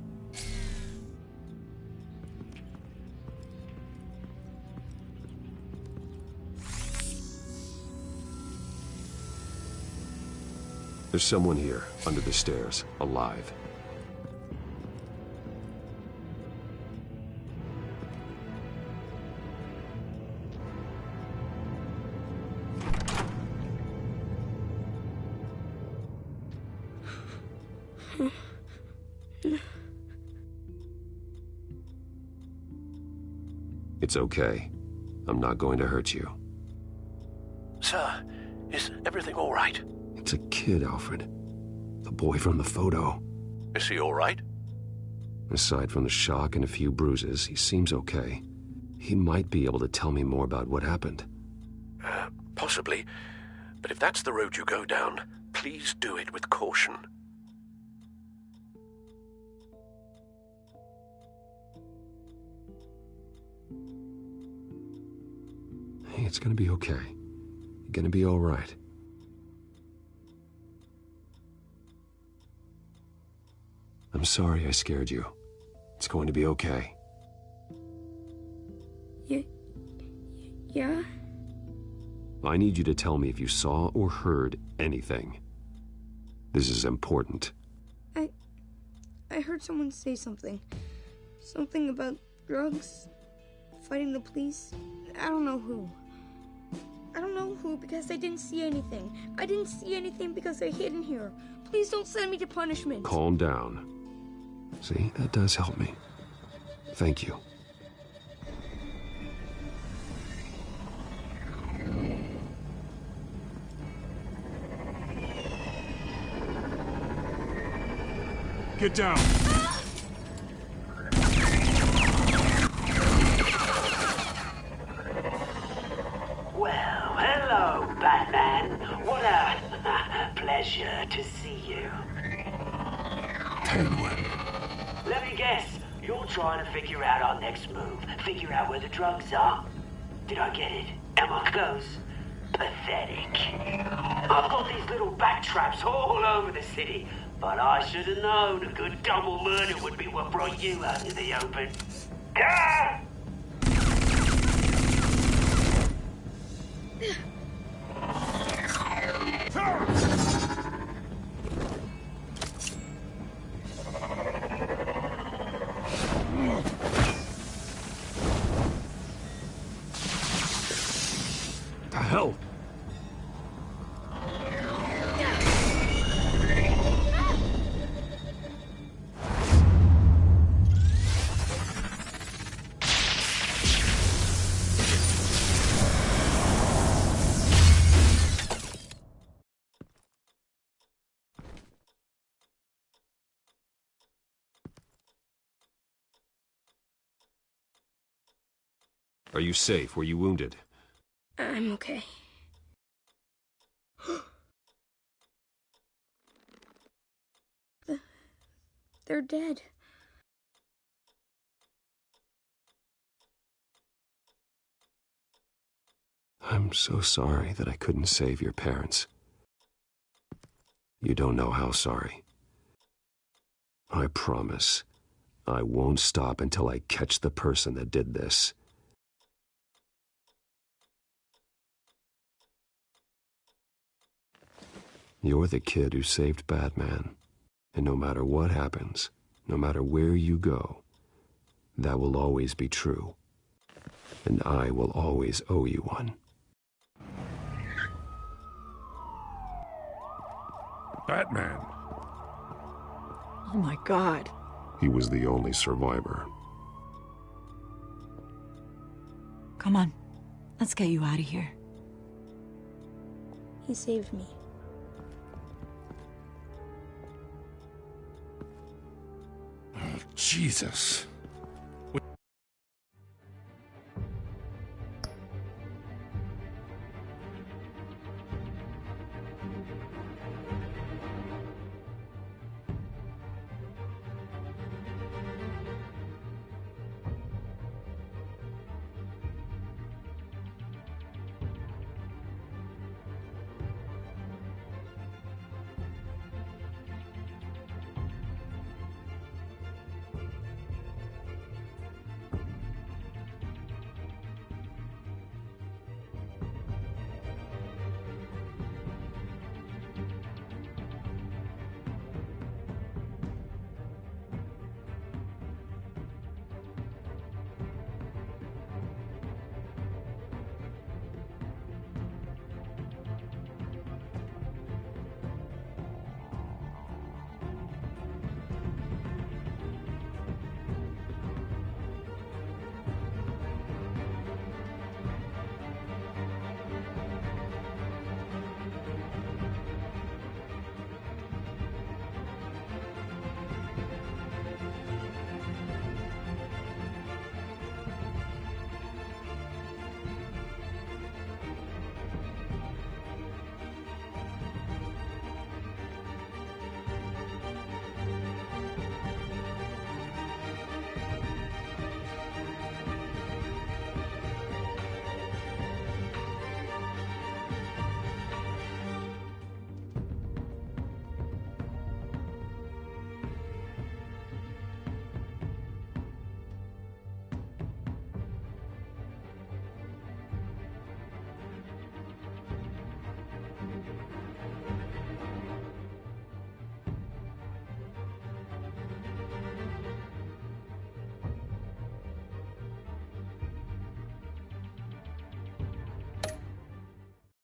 There's someone here, under the stairs, alive. It's okay. I'm not going to hurt you. Sir, is everything all right? It's a kid, Alfred. The boy from the photo. Is he all right? Aside from the shock and a few bruises, he seems okay. He might be able to tell me more about what happened. Possibly. But if that's the road you go down, please do it with caution. Hey, it's gonna be okay. You're gonna be all right. I'm sorry I scared you. It's going to be okay. Yeah? I need you to tell me if you saw or heard anything. This is important. I heard someone say something. Something about drugs, fighting the police. I don't know who. I don't know who because I didn't see anything. I didn't see anything because I hid in here. Please don't send me to punishment. Calm down. See, that does help me. Thank you. Get down. Well, hello, Batman. What a pleasure to see you. Penguin. Let me guess. You're trying to figure out our next move. Figure out where the drugs are. Did I get it? Am I close? Pathetic. I've got these little bat traps all over the city, but I should have known a good double murder would be what brought you out in the open. Car! The hell? Are you safe? Were you wounded? I'm okay. They're dead. I'm so sorry that I couldn't save your parents. You don't know how sorry. I promise, I won't stop until I catch the person that did this. You're the kid who saved Batman. And no matter what happens, no matter where you go, that will always be true. And I will always owe you one. Batman. Oh my God. He was the only survivor. Come on, let's get you out of here. He saved me. Jesus.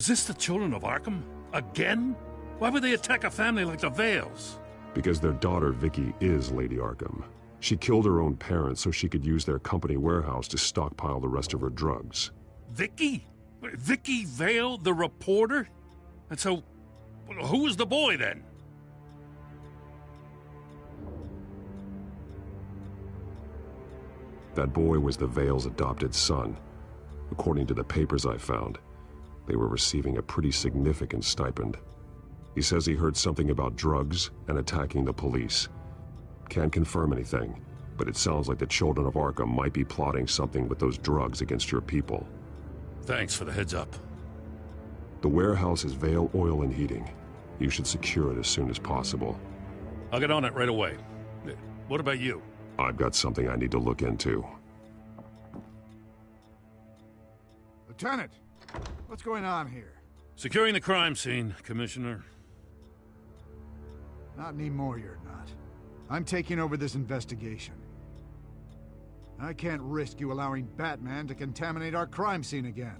Is this the children of Arkham? Again? Why would they attack a family like the Vales? Because their daughter, Vicky, is Lady Arkham. She killed her own parents so she could use their company warehouse to stockpile the rest of her drugs. Vicky? Vicky Vale, the reporter? And so, who was the boy then? That boy was the Vale's adopted son. According to the papers I found, they were receiving a pretty significant stipend. He says he heard something about drugs and attacking the police. Can't confirm anything, but it sounds like the children of Arkham might be plotting something with those drugs against your people. Thanks for the heads up. The warehouse is Vale Oil and Heating. You should secure it as soon as possible. I'll get on it right away. What about you? I've got something I need to look into. Lieutenant, what's going on here? Securing the crime scene, Commissioner. Not anymore, you're not. I'm taking over this investigation. I can't risk you allowing Batman to contaminate our crime scene again.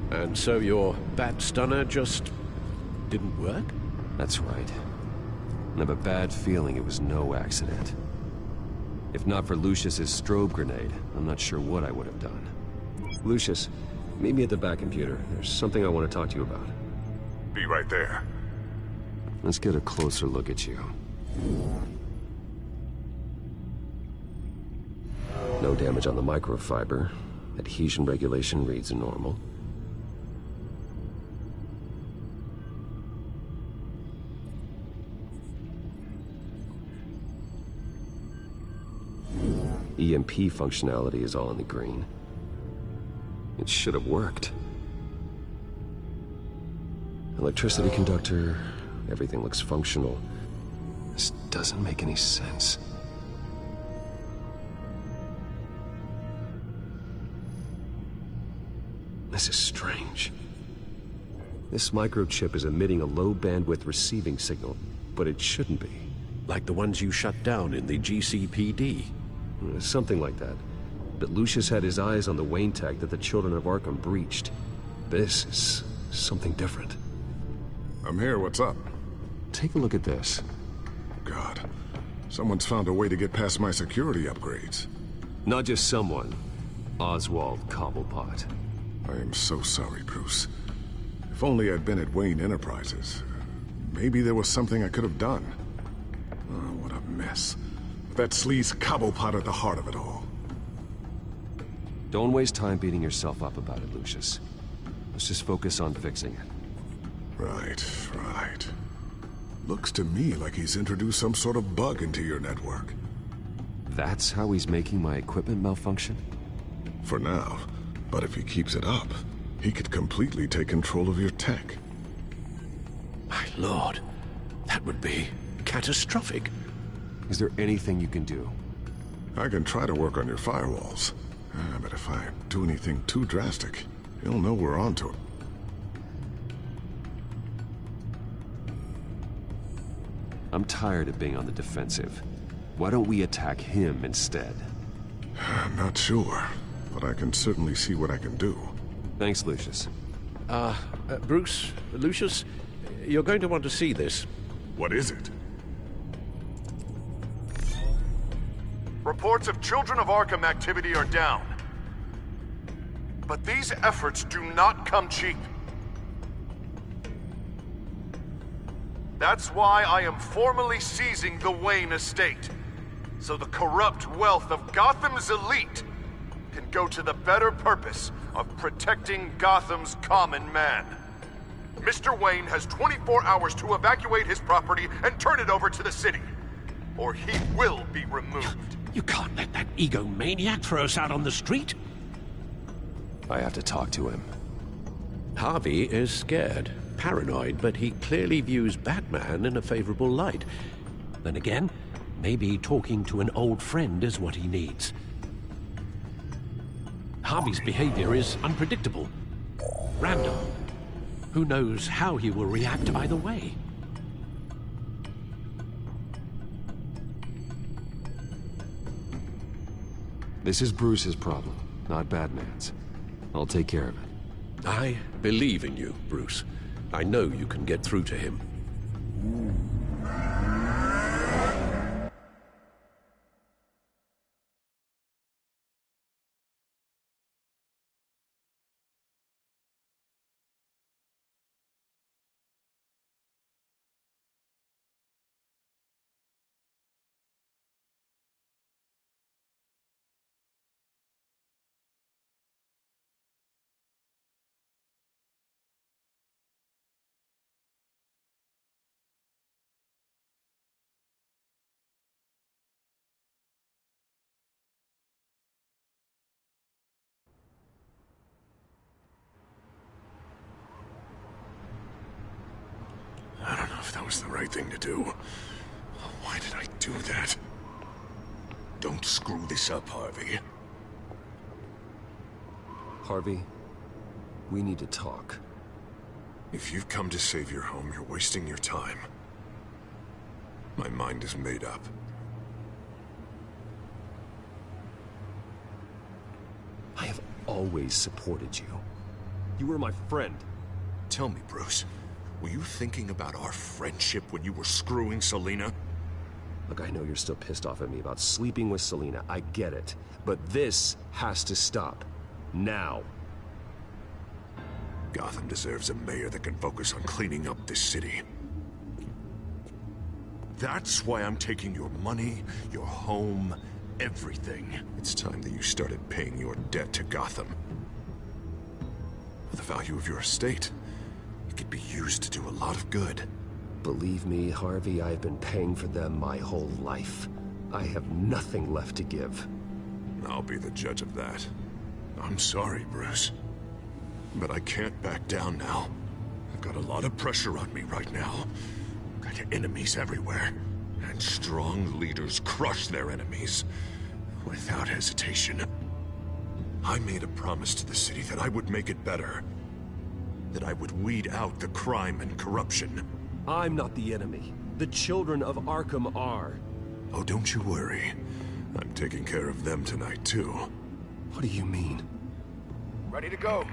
And so your bat stunner just didn't work? That's right. I have a bad feeling it was no accident. If not for Lucius's strobe grenade, I'm not sure what I would have done. Lucius, meet me at the back computer. There's something I want to talk to you about. Be right there. Let's get a closer look at you. No damage on the microfiber. Adhesion regulation reads normal. EMP functionality is all in the green. It should have worked. Electricity conductor, everything looks functional. This doesn't make any sense. This is strange. This microchip is emitting a low bandwidth receiving signal, but it shouldn't be. Like the ones you shut down in the GCPD. Something like that. But Lucius had his eyes on the Wayne tag that the Children of Arkham breached. This is something different. I'm here, what's up? Take a look at this. God, someone's found a way to get past my security upgrades. Not just someone. Oswald Cobblepot. I am so sorry, Bruce. If only I'd been at Wayne Enterprises. Maybe there was something I could have done. Oh, what a mess. That sleaze Cobblepot at the heart of it all. Don't waste time beating yourself up about it, Lucius. Let's just focus on fixing it. Right. Looks to me like he's introduced some sort of bug into your network. That's how he's making my equipment malfunction? For now. But if he keeps it up, he could completely take control of your tech. My lord, that would be catastrophic. Is there anything you can do? I can try to work on your firewalls. But if I do anything too drastic, he'll know we're onto it. I'm tired of being on the defensive. Why don't we attack him instead? I'm not sure, but I can certainly see what I can do. Thanks, Lucius. Bruce, Lucius, you're going to want to see this. What is it? Reports of Children of Arkham activity are down. But these efforts do not come cheap. That's why I am formally seizing the Wayne estate, so the corrupt wealth of Gotham's elite can go to the better purpose of protecting Gotham's common man. Mr. Wayne has 24 hours to evacuate his property and turn it over to the city, or he will be removed. You can't let that egomaniac throw us out on the street. I have to talk to him. Harvey is scared, paranoid, but he clearly views Batman in a favorable light. Then again, maybe talking to an old friend is what he needs. Harvey's behavior is unpredictable, random. Who knows how he will react either way? This is Bruce's problem, not Batman's. I'll take care of it. I believe in you, Bruce. I know you can get through to him. I don't know if that was the right thing to do. Why did I do that? Don't screw this up, Harvey. Harvey, we need to talk. If you've come to save your home, you're wasting your time. My mind is made up. I have always supported you. You were my friend. Tell me, Bruce, were you thinking about our friendship when you were screwing Selina? Look, I know you're still pissed off at me about sleeping with Selina. I get it. But this has to stop. Now. Gotham deserves a mayor that can focus on cleaning up this city. That's why I'm taking your money, your home, everything. It's time that you started paying your debt to Gotham. For the value of your estate, it could be used to do a lot of good. Believe me, Harvey, I've been paying for them my whole life. I have nothing left to give. I'll be the judge of that. I'm sorry, Bruce. But I can't back down now. I've got a lot of pressure on me right now. Got enemies everywhere. And strong leaders crush their enemies. Without hesitation. I made a promise to the city that I would make it better. That I would weed out the crime and corruption. I'm not the enemy. The children of Arkham are. Oh, don't you worry. I'm taking care of them tonight, too. What do you mean? Ready to go.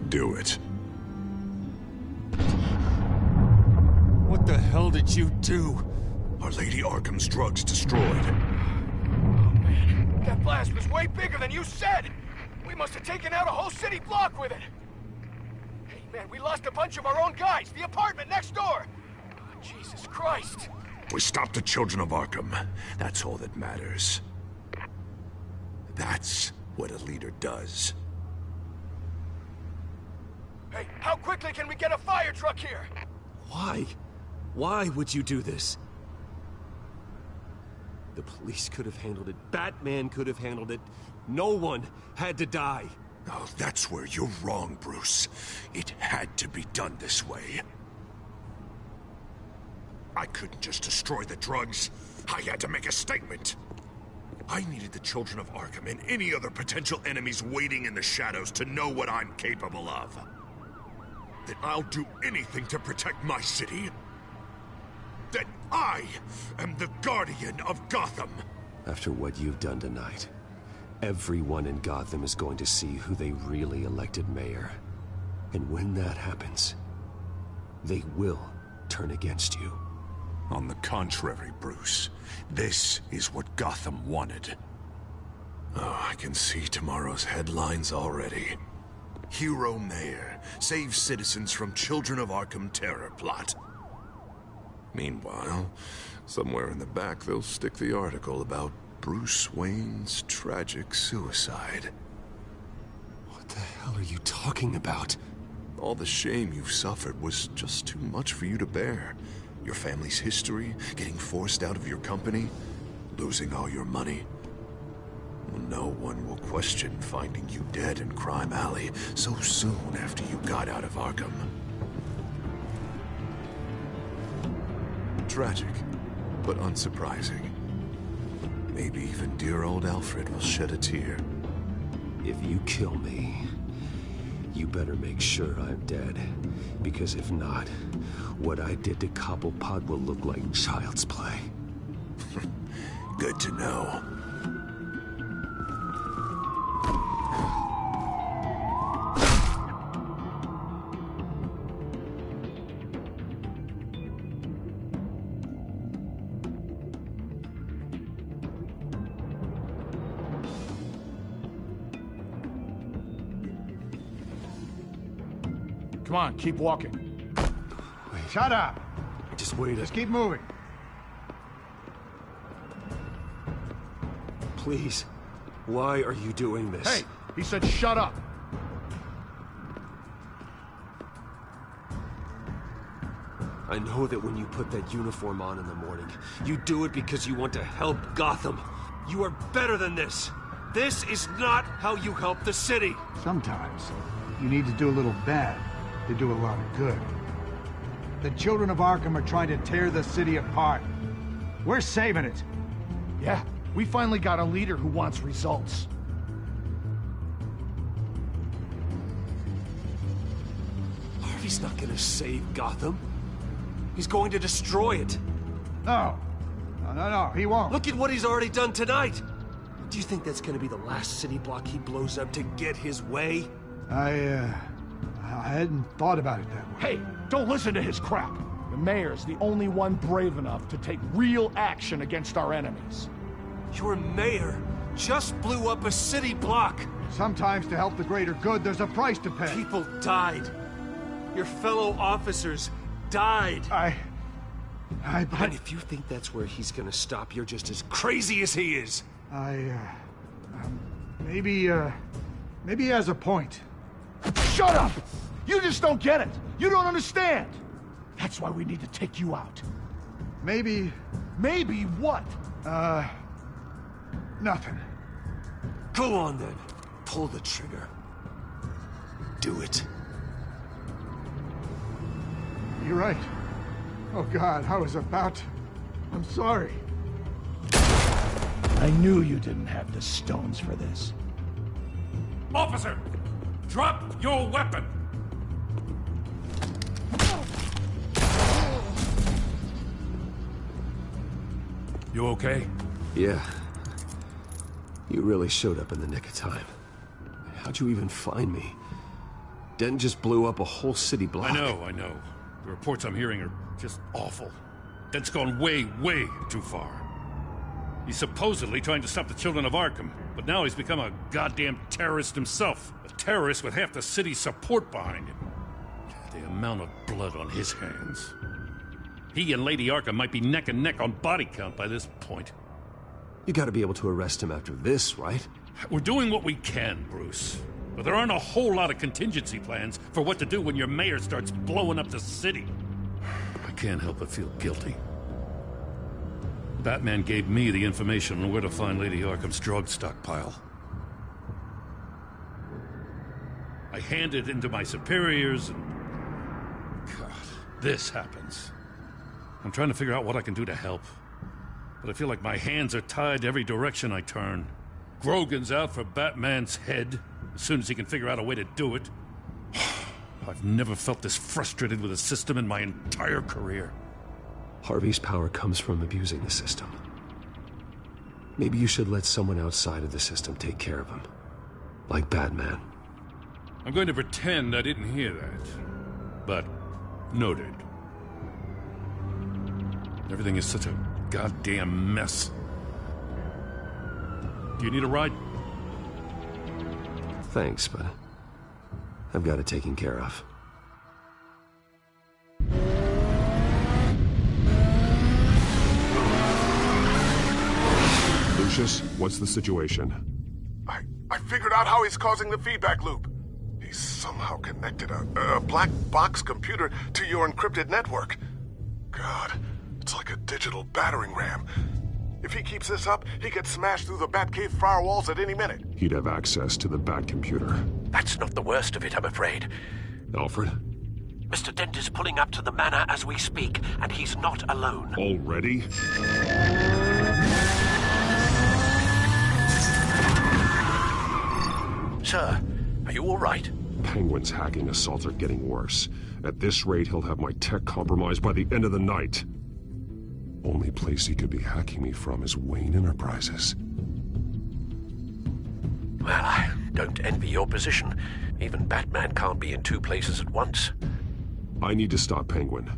Do it. What the hell did you do? Our Lady Arkham's drugs destroyed. Oh, man. That blast was way bigger than you said! We must have taken out a whole city block with it! Hey, man, we lost a bunch of our own guys! The apartment next door! Oh, Jesus Christ! We stopped the children of Arkham. That's all that matters. That's what a leader does. Hey, how quickly can we get a fire truck here? Why? Why would you do this? The police could have handled it. Batman could have handled it. No one had to die. Oh, that's where you're wrong, Bruce. It had to be done this way. I couldn't just destroy the drugs. I had to make a statement. I needed the children of Arkham and any other potential enemies waiting in the shadows to know what I'm capable of. That I'll do anything to protect my city. That I am the guardian of Gotham. After what you've done tonight, everyone in Gotham is going to see who they really elected mayor. And when that happens, they will turn against you. On the contrary, Bruce, this is what Gotham wanted. Oh, I can see tomorrow's headlines already. Hero Mayor saves citizens from Children of Arkham terror plot. Meanwhile, somewhere in the back they'll stick the article about Bruce Wayne's tragic suicide. What the hell are you talking about? All the shame you've suffered was just too much for you to bear. Your family's history, getting forced out of your company, losing all your money. No one will question finding you dead in Crime Alley so soon after you got out of Arkham. Tragic, but unsurprising. Maybe even dear old Alfred will shed a tear. If you kill me, you better make sure I'm dead. Because if not, what I did to Cobblepot will look like child's play. Good to know. Come on, keep walking. Wait. Shut up! Just wait. Just keep moving. Please. Why are you doing this? Hey, he said shut up. I know that when you put that uniform on in the morning, you do it because you want to help Gotham. You are better than this. This is not how you help the city. Sometimes you need to do a little bad to do a lot of good. The children of Arkham are trying to tear the city apart. We're saving it. Yeah, we finally got a leader who wants results. Harvey's not gonna save Gotham. He's going to destroy it. No, he won't. Look at what he's already done tonight. Do you think that's gonna be the last city block he blows up to get his way? I hadn't thought about it that way. Hey, don't listen to his crap. The mayor's the only one brave enough to take real action against our enemies. Your mayor just blew up a city block. Sometimes to help the greater good, there's a price to pay. People died. Your fellow officers died. And if you think that's where he's gonna stop, you're just as crazy as he is. Maybe he has a point. Shut up! You just don't get it. You don't understand. That's why we need to take you out. Maybe what? Nothing. Go on then. Pull the trigger. Do it. You're right. Oh God, I was about to. I'm sorry. I knew you didn't have the stones for this. Officer! Drop your weapon! You okay? Yeah. You really showed up in the nick of time. How'd you even find me? Dent just blew up a whole city block. I know. The reports I'm hearing are just awful. Dent's gone way, way too far. He's supposedly trying to stop the children of Arkham, but now he's become a goddamn terrorist himself. A terrorist with half the city's support behind him. The amount of blood on his hands. He and Lady Arkham might be neck and neck on body count by this point. You gotta be able to arrest him after this, right? We're doing what we can, Bruce. But there aren't a whole lot of contingency plans for what to do when your mayor starts blowing up the city. I can't help but feel guilty. Batman gave me the information on where to find Lady Arkham's drug stockpile. I handed it into my superiors and... God, this happens. I'm trying to figure out what I can do to help. But I feel like my hands are tied every direction I turn. Grogan's out for Batman's head, as soon as he can figure out a way to do it. I've never felt this frustrated with a system in my entire career. Harvey's power comes from abusing the system. Maybe you should let someone outside of the system take care of him. Like Batman. I'm going to pretend I didn't hear that. But, noted. Everything is such a goddamn mess. Do you need a ride? Thanks, but I've got it taken care of. Lucius, what's the situation? I figured out how he's causing the feedback loop. He's somehow connected a black box computer to your encrypted network. God, it's like a digital battering ram. If he keeps this up, he could smash through the Batcave firewalls at any minute. He'd have access to the Bat computer. That's not the worst of it, I'm afraid. Alfred? Mr. Dent is pulling up to the manor as we speak, and he's not alone. Already? Sir, are you all right? Penguin's hacking assaults are getting worse. At this rate, he'll have my tech compromised by the end of the night. Only place he could be hacking me from is Wayne Enterprises. Well, I don't envy your position. Even Batman can't be in two places at once. I need to stop Penguin.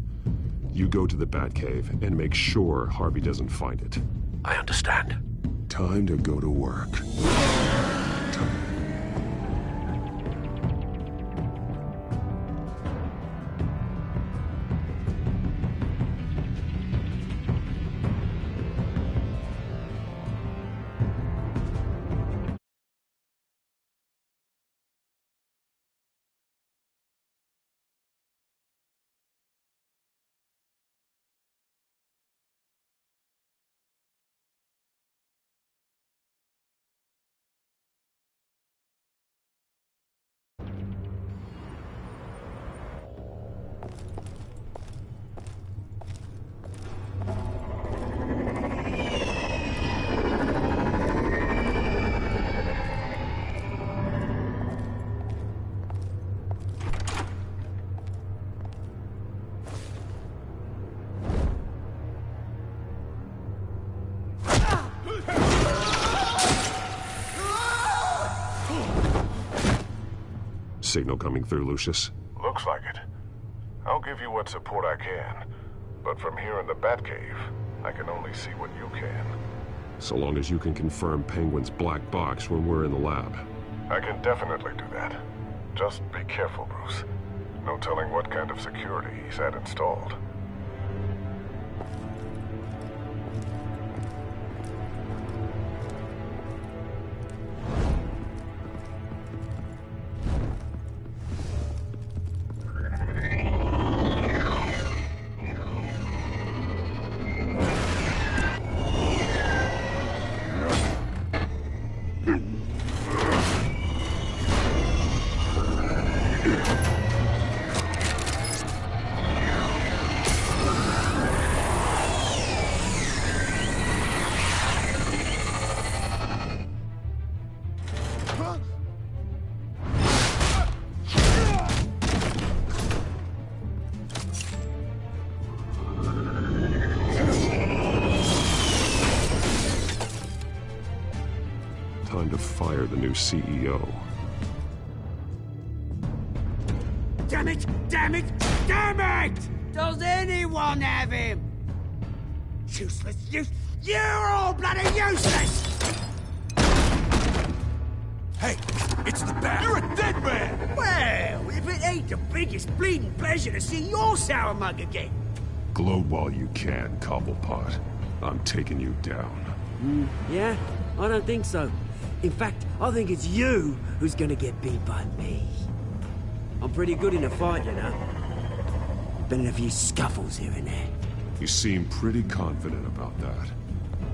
You go to the Batcave and make sure Harvey doesn't find it. I understand. Time to go to work. signal coming through, Lucius? Looks like it. I'll give you what support I can. But from here in the Batcave, I can only see what you can. So long as you can confirm Penguin's black box when we're in the lab. I can definitely do that. Just be careful, Bruce. No telling what kind of security he's had installed. Time to fire the new CEO. Damn it! Damn it! Damn it! Does anyone have him? Useless, you're all bloody useless! Hey, it's the Bat. You're a dead man! Well, if it ain't the biggest bleeding pleasure to see your sour mug again. Gloat while you can, Cobblepot. I'm taking you down. Yeah? I don't think so. In fact, I think it's you who's gonna get beat by me. I'm pretty good in a fight, you know. Been in a few scuffles here and there. You seem pretty confident about that.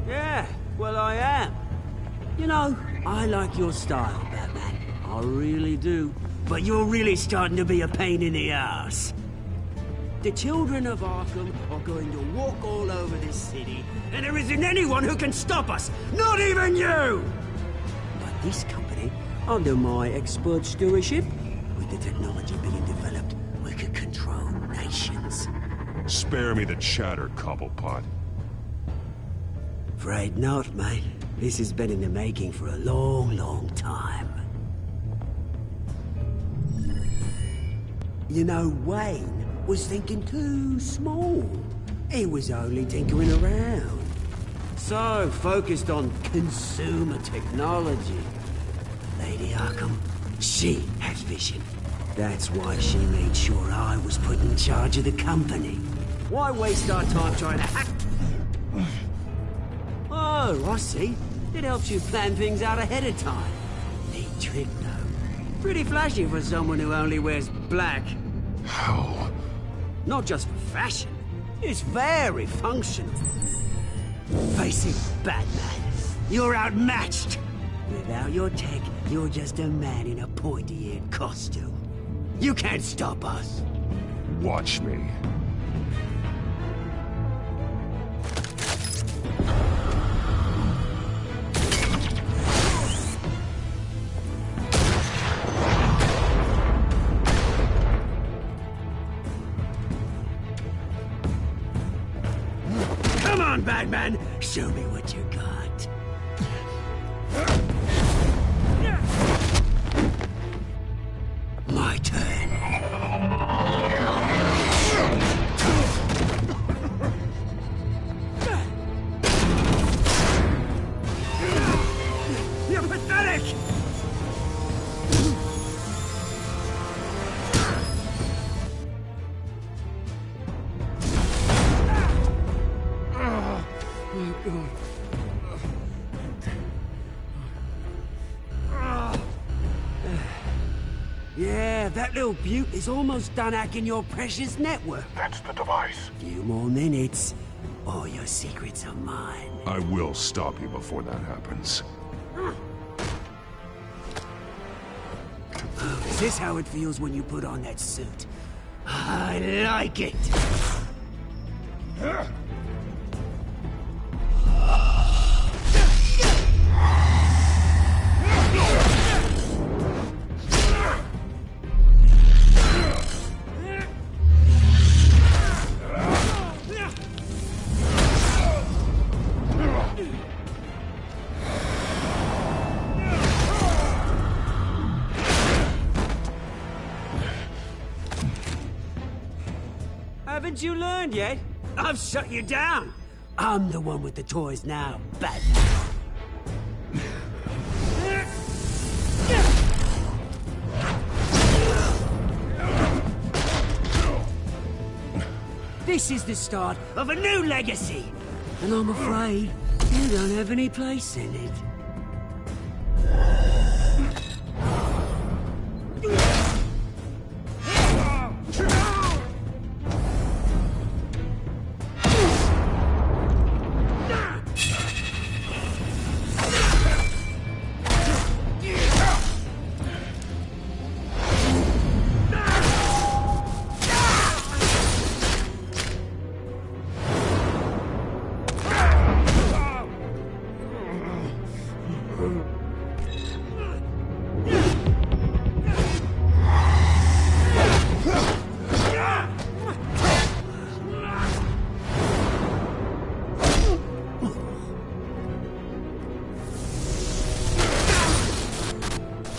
Yeah, well I am. You know, I like your style, Batman. I really do. But you're really starting to be a pain in the ass. The children of Arkham are going to walk all over this city, and there isn't anyone who can stop us! Not even you! But this company, under my expert stewardship, with the technology being developed, we could control nations. Spare me the chatter, Cobblepot. Afraid not, mate. This has been in the making for a long, long time. You know, Wayne was thinking too small. He was only tinkering around. So focused on consumer technology. Lady Arkham, she has vision. That's why she made sure I was put in charge of the company. Why waste our time trying to hack? Oh, I see. It helps you plan things out ahead of time. Neat trick, though. Pretty flashy for someone who only wears black. How? Not just for fashion. It's very functional. Face it, Batman. You're outmatched. Without your tech, you're just a man in a pointy-eared costume. You can't stop us. Watch me. Come on, Batman! Show me what you got. My turn. You're pathetic! Yeah, that little beaut is almost done hacking your precious network. That's the device. Few more minutes, all your secrets are mine. I will stop you before that happens. Oh, is this how it feels when you put on that suit? I like it! Haven't you learned yet? I've shut you down. I'm the one with the toys now, Batman. This is the start of a new legacy, and I'm afraid you don't have any place in it.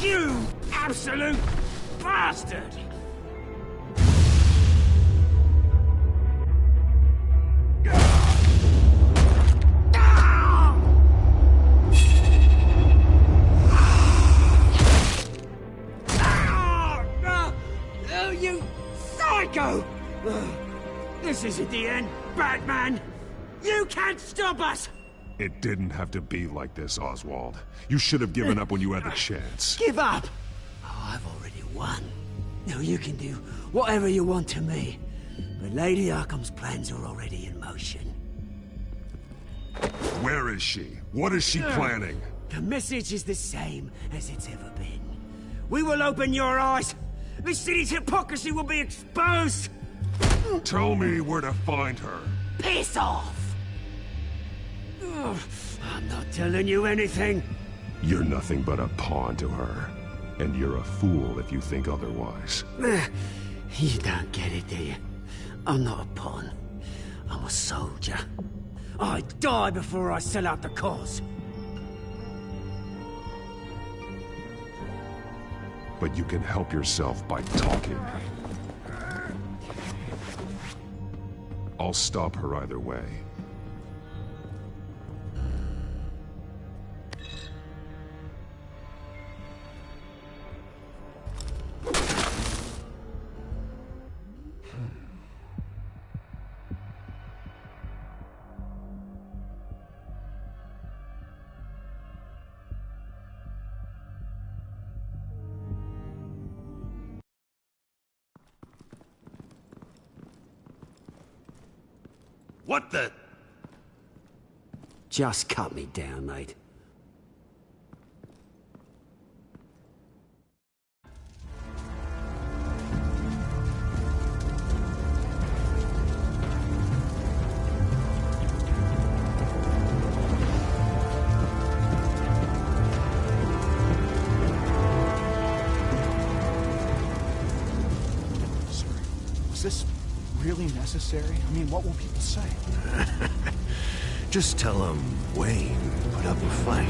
You absolute bastard! Oh, you psycho! This isn't the end, Batman! You can't stop us! It didn't have to be like this, Oswald. You should have given up when you had the chance. Give up? Oh, I've already won. Now you can do whatever you want to me. But Lady Arkham's plans are already in motion. Where is she? What is she planning? The message is the same as it's ever been. We will open your eyes. The city's hypocrisy will be exposed. Tell me where to find her. Piss off! I'm not telling you anything. You're nothing but a pawn to her. And you're a fool if you think otherwise. You don't get it, do you? I'm not a pawn. I'm a soldier. I die before I sell out the cause. But you can help yourself by talking. I'll stop her either way. What the? Just cut me down, mate. Was this really necessary? I mean, what will people say? Just tell them Wayne put up a fight.